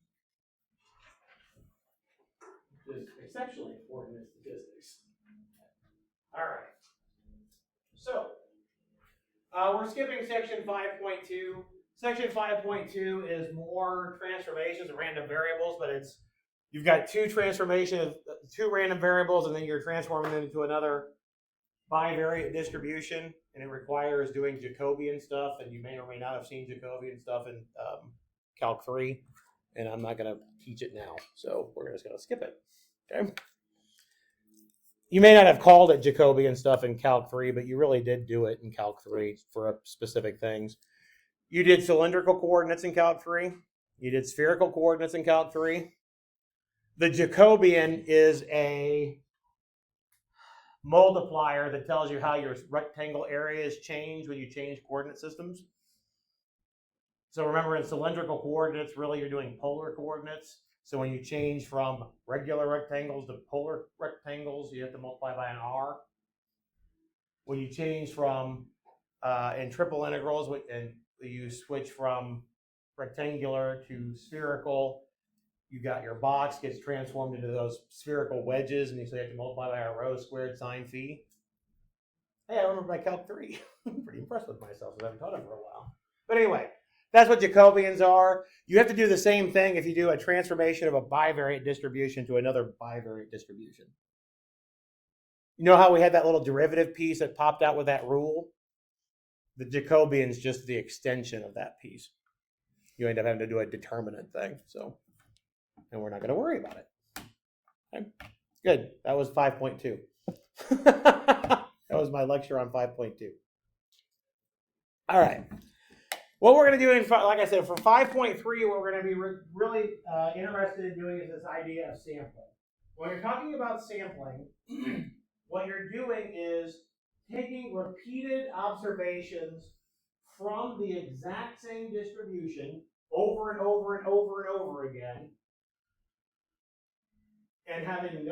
which is exceptionally important in statistics. All right. So, we're skipping section 5.2. Section 5.2 is more transformations of random variables, but you've got two random variables, and then you're transforming them into another bivariate distribution, and it requires doing Jacobian stuff, and you may or may not have seen Jacobian stuff in Calc 3, and I'm not going to teach it now, so we're just going to skip it. Okay. You may not have called it Jacobian stuff in Calc 3, but you really did do it in Calc 3 for specific things. You did cylindrical coordinates in Calc 3. You did spherical coordinates in Calc 3. The Jacobian is a multiplier that tells you how your rectangle areas change when you change coordinate systems. So remember, in cylindrical coordinates, really you're doing polar coordinates. So when you change from regular rectangles to polar rectangles, you have to multiply by an r. When you change from, in triple integrals, and you switch from rectangular to spherical, you got your box gets transformed into those spherical wedges, and so you have to multiply by a rho squared sine phi. Hey, I remember my Calc 3. I'm pretty impressed with myself because I haven't taught it for a while. But anyway, that's what Jacobians are. You have to do the same thing if you do a transformation of a bivariate distribution to another bivariate distribution. You know how we had that little derivative piece that popped out with that rule? The Jacobian is just the extension of that piece. You end up having to do a determinant thing. So, and we're not going to worry about it. Okay. Good. That was 5.2. That was my lecture on 5.2. All right. What we're going to do, like I said, for 5.3, what we're going to be really interested in doing is this idea of sampling. When you're talking about sampling, what you're doing is taking repeated observations from the exact same distribution over and over and over and over again, and having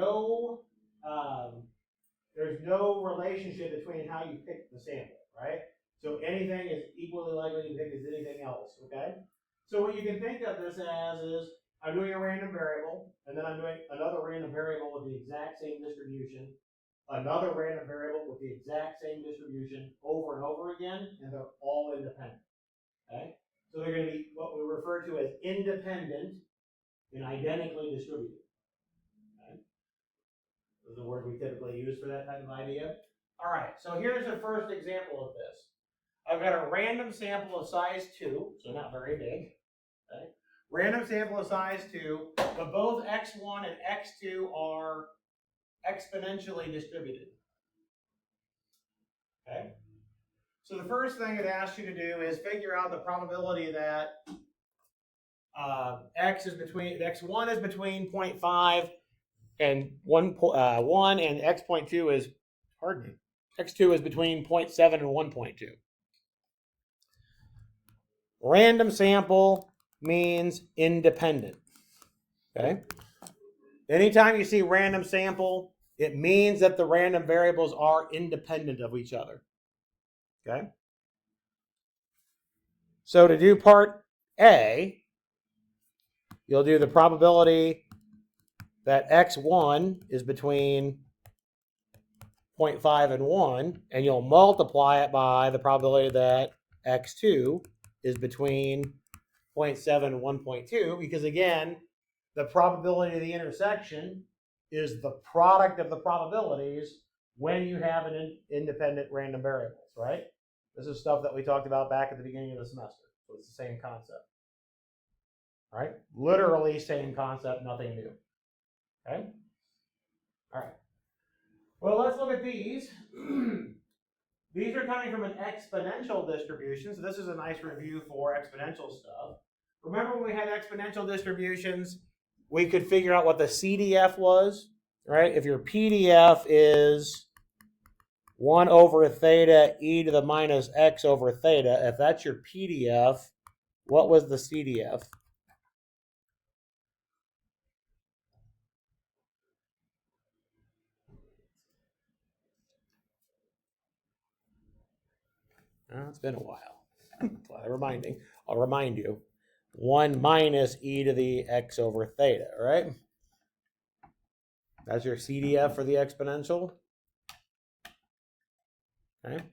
there's no relationship between how you pick the sample, right? So anything is equally likely to pick as anything else, okay? So what you can think of this as is, I'm doing a random variable, and then I'm doing another random variable with the exact same distribution, another random variable with the exact same distribution over and over again, and they're all independent, okay? So they're going to be what we refer to as independent and identically distributed. Is the word we typically use for that type of idea. All right, so here's the first example of this. I've got a random sample of size 2, so not very big. Okay? Random sample of size 2, but both x1 and x2 are exponentially distributed. Okay? So the first thing it asks you to do is figure out the probability that x1 is between 0.5 and 1, and x.2 is, x2 is between 0.7 and 1.2. Random sample means independent. Okay? Anytime you see random sample, it means that the random variables are independent of each other. Okay? So to do part A, you'll do the probability that x1 is between 0.5 and 1, and you'll multiply it by the probability that x2 is between 0.7 and 1.2, because again, the probability of the intersection is the product of the probabilities when you have an independent random variables, right? This is stuff that we talked about back at the beginning of the semester, so it's the same concept. All right? Literally same concept, nothing new. Okay? All right. Well, let's look at these. These are coming from an exponential distribution, so this is a nice review for exponential stuff. Remember when we had exponential distributions, we could figure out what the CDF was, right? If your PDF is 1 over theta e to the minus x over theta, if that's your PDF, what was the CDF? It's been a while. I'll remind you. 1 minus e to the x over theta, right? That's your CDF for the exponential. Okay.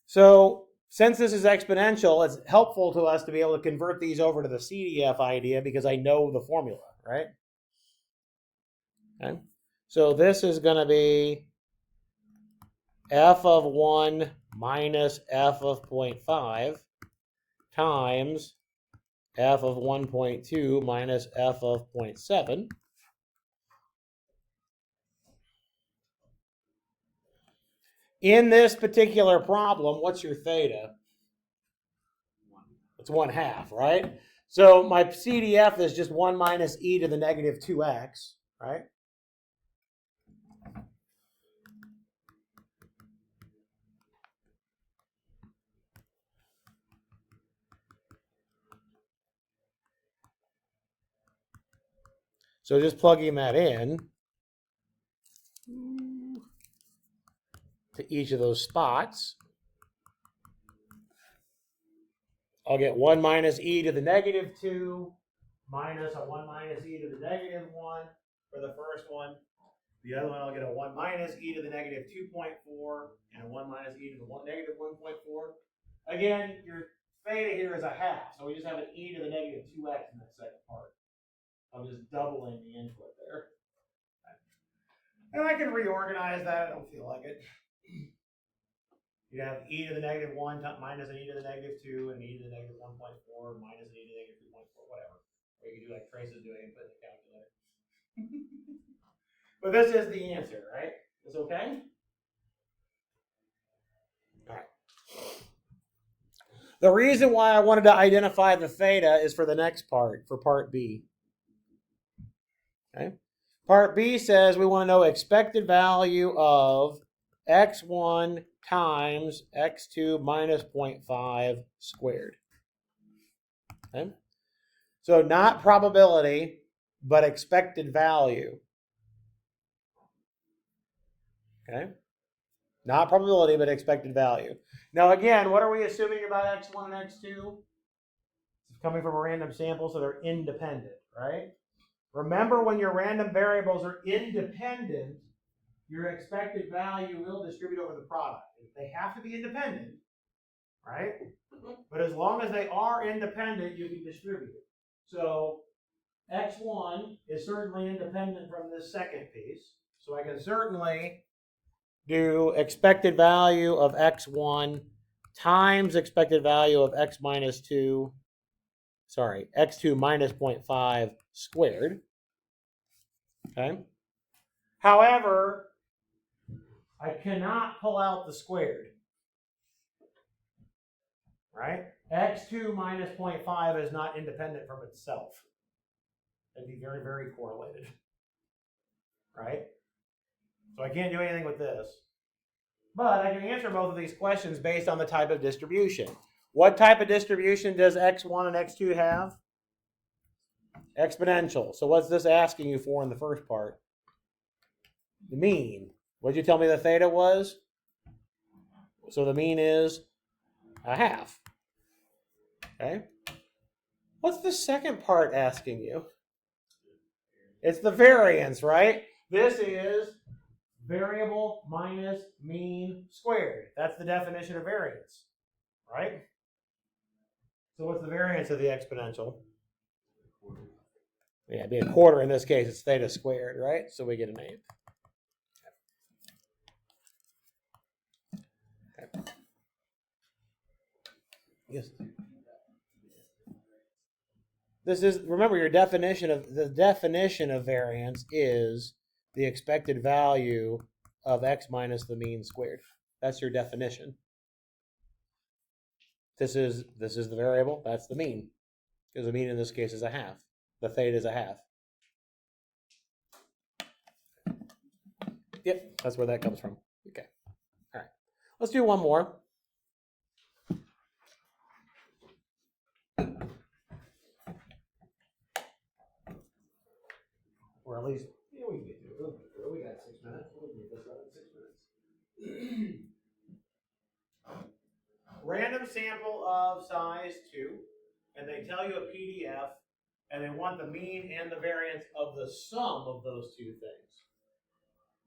So since this is exponential, it's helpful to us to be able to convert these over to the CDF idea because I know the formula, right? Okay. So this is going to be f of 1 minus f of 0.5 times f of 1.2 minus f of 0.7. In this particular problem, what's your theta? It's 1/2, right? So my CDF is just 1 minus e to the negative 2x, right? So just plugging that in to each of those spots, I'll get 1 minus e to the negative 2 minus a 1 minus e to the negative 1 for the first one. The other one, I'll get a 1 minus e to the negative 2.4 and a 1 minus e to the negative 1.4. Again, your theta here is 1/2, so we just have an e to the negative 2x in that second part. I'm just doubling the input there. And I can reorganize that. I don't feel like it. You have e to the negative 1 minus an e to the negative 2 and e to the negative 1.4 minus an e to the negative 2.4, whatever. Or you can do like traces doing and put in the calculator. But this is the answer, right? Is okay? All right. The reason why I wanted to identify the theta is for the next part, for part B. Okay. Part B says we want to know expected value of x1 times x2 minus 0.5 squared. Okay. So not probability, but expected value. Okay. Not probability, but expected value. Now again, what are we assuming about x1 and x2? It's coming from a random sample, so they're independent, right? Remember, when your random variables are independent, your expected value will distribute over the product. They have to be independent, right? But as long as they are independent, you can distribute it. So x1 is certainly independent from this second piece. So I can certainly do expected value of x1 times expected value of x2 minus 0.5 squared. Okay. However, I cannot pull out the squared. Right? x2 minus 0.5 is not independent from itself. It'd be very, very correlated. Right? So I can't do anything with this. But I can answer both of these questions based on the type of distribution. What type of distribution does x1 and x2 have? Exponential. So what's this asking you for in the first part? The mean. What did you tell me the theta was? So the mean is 1/2. Okay. What's the second part asking you? It's the variance, right? This is variable minus mean squared. That's the definition of variance, right? So what's the variance of the exponential? Yeah, it'd be 1/4 in this case. It's theta squared, right? So we get an 1/8. Okay. Yes. This is, remember, your definition of variance is the expected value of x minus the mean squared. That's your definition. This is the variable. That's the mean, because the mean in this case is 1/2. The theta is 1/2. Yep, that's where that comes from. Okay. All right. Let's do one more. Or at least, yeah, we can get through it. We got 6 minutes. We can get this done in 6 minutes. Random sample of size 2, and they tell you a PDF and they want the mean and the variance of the sum of those two things.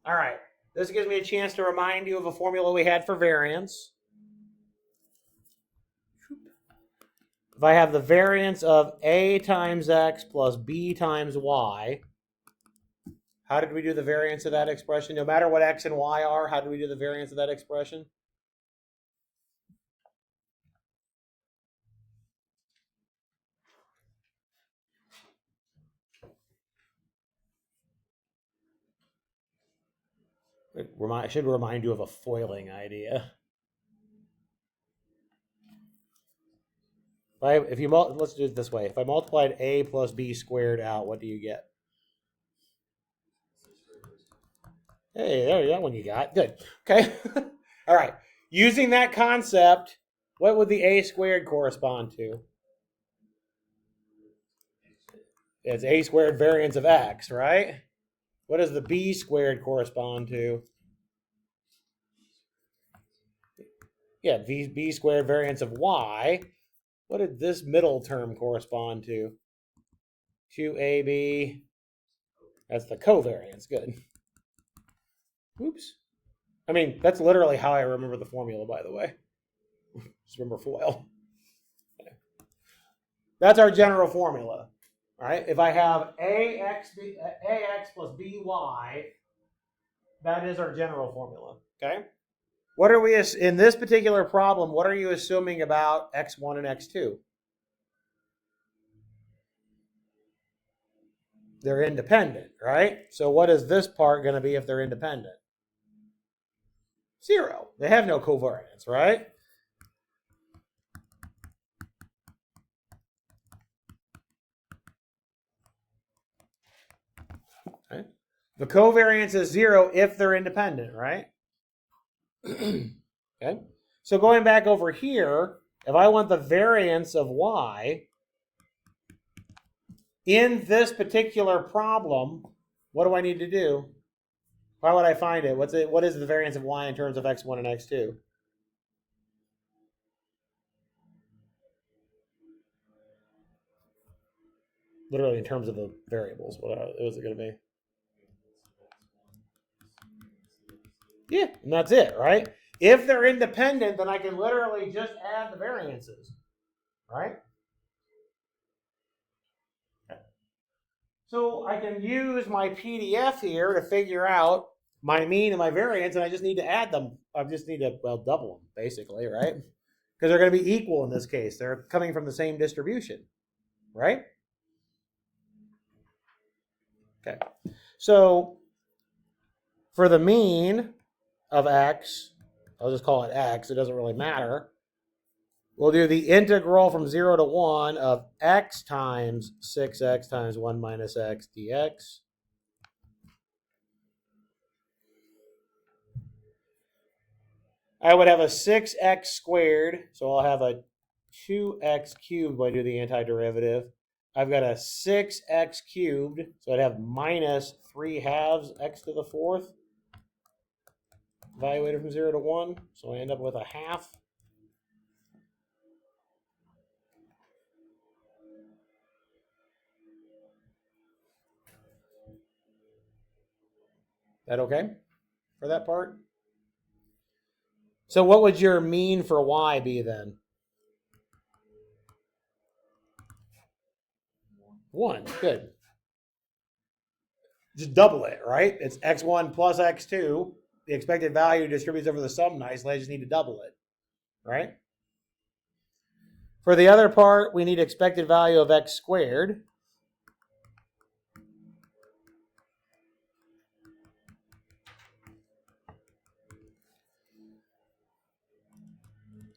All right, this gives me a chance to remind you of a formula we had for variance. If I have the variance of a times x plus b times y, how did we do the variance of that expression? No matter what x and y are, how do we do the variance of that expression? I should remind you of a foiling idea. Let's do it this way. If I multiplied a plus b squared out, what do you get? Hey, there, that one you got. Good. Okay. All right. Using that concept, what would the a squared correspond to? It's a squared variance of x, right? What does the b squared correspond to? Yeah, b squared variance of y. What did this middle term correspond to? 2ab. That's the covariance. Good. Oops. I mean, that's literally how I remember the formula, by the way. Just remember FOIL. Okay. That's our general formula. All right. If I have ax plus by, that is our general formula. Okay. What are we in this particular problem? What are you assuming about x1 and x2? They're independent, right? So what is this part going to be if they're independent? 0. They have no covariance, right? Okay. The covariance is 0 if they're independent, right? Okay. So going back over here, if I want the variance of y in this particular problem, what do I need to do? How would I find it? What is the variance of y in terms of x1 and x2? Literally in terms of the variables, what is it going to be? Yeah, and that's it, right? If they're independent, then I can literally just add the variances, right? Okay. So I can use my PDF here to figure out my mean and my variance, and I just need to add them. I just need to, well, double them, basically, right? Because they're going to be equal in this case. They're coming from the same distribution, right? Okay. So for the mean of x, I'll just call it x. It doesn't really matter. We'll do the integral from 0 to 1 of x times 6x times 1 minus x dx. I would have a 6x squared, so I'll have a 2x cubed when I do the antiderivative. I've got a 6x cubed, so I'd have minus 3 halves x to the 4th. Evaluated from 0 to 1, so I end up with a half. That okay for that part? So what would your mean for y be then? 1. Good. Just double it, right? It's x1 plus x2. The expected value distributes over the sum nicely. I just need to double it, right? For the other part, we need expected value of x squared.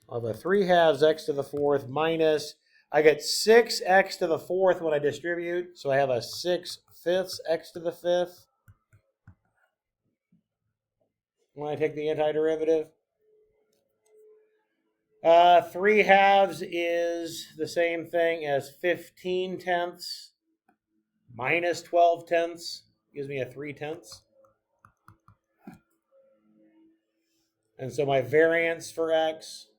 I'll have a 3 halves x to the 4th minus, I get 6x to the 4th when I distribute, so I have a 6/5 x to the 5th when I take the antiderivative. 3 halves is the same thing as 15 tenths minus 12 tenths gives me a 3 tenths. And so my variance for x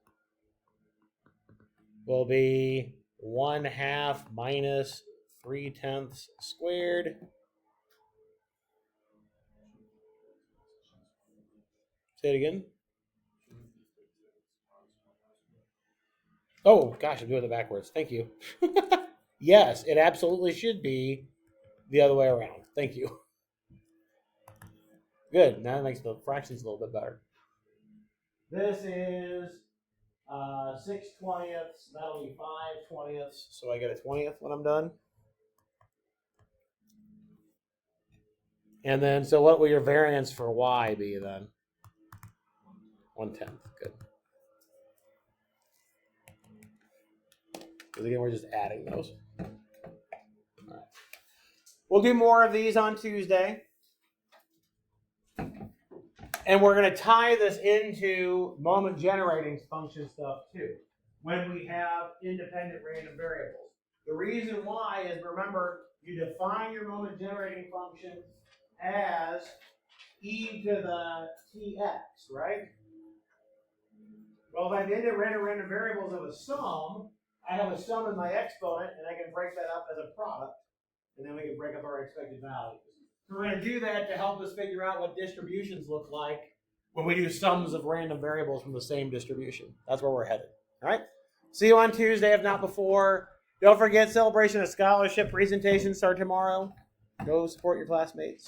will be 1/2 minus 3/10 squared. Say it again. Oh, gosh, I'm doing it backwards. Thank you. Yes, it absolutely should be the other way around. Thank you. Good. Now that makes the fractions a little bit better. This is 6/20. That'll be 5/20. So I get a 20th when I'm done. And then, so what will your variance for y be then? 1/10. Good. Because again, we're just adding those. All right. We'll do more of these on Tuesday. And we're going to tie this into moment generating function stuff too, when we have independent random variables. The reason why is, remember, you define your moment generating function as e to the tx, right? Well, if I have independent random variables of a sum, I have a sum in my exponent, and I can break that up as a product, and then we can break up our expected values. So we're going to do that to help us figure out what distributions look like when we do sums of random variables from the same distribution. That's where we're headed. All right? See you on Tuesday, if not before. Don't forget, celebration of scholarship presentations start tomorrow. Go support your classmates.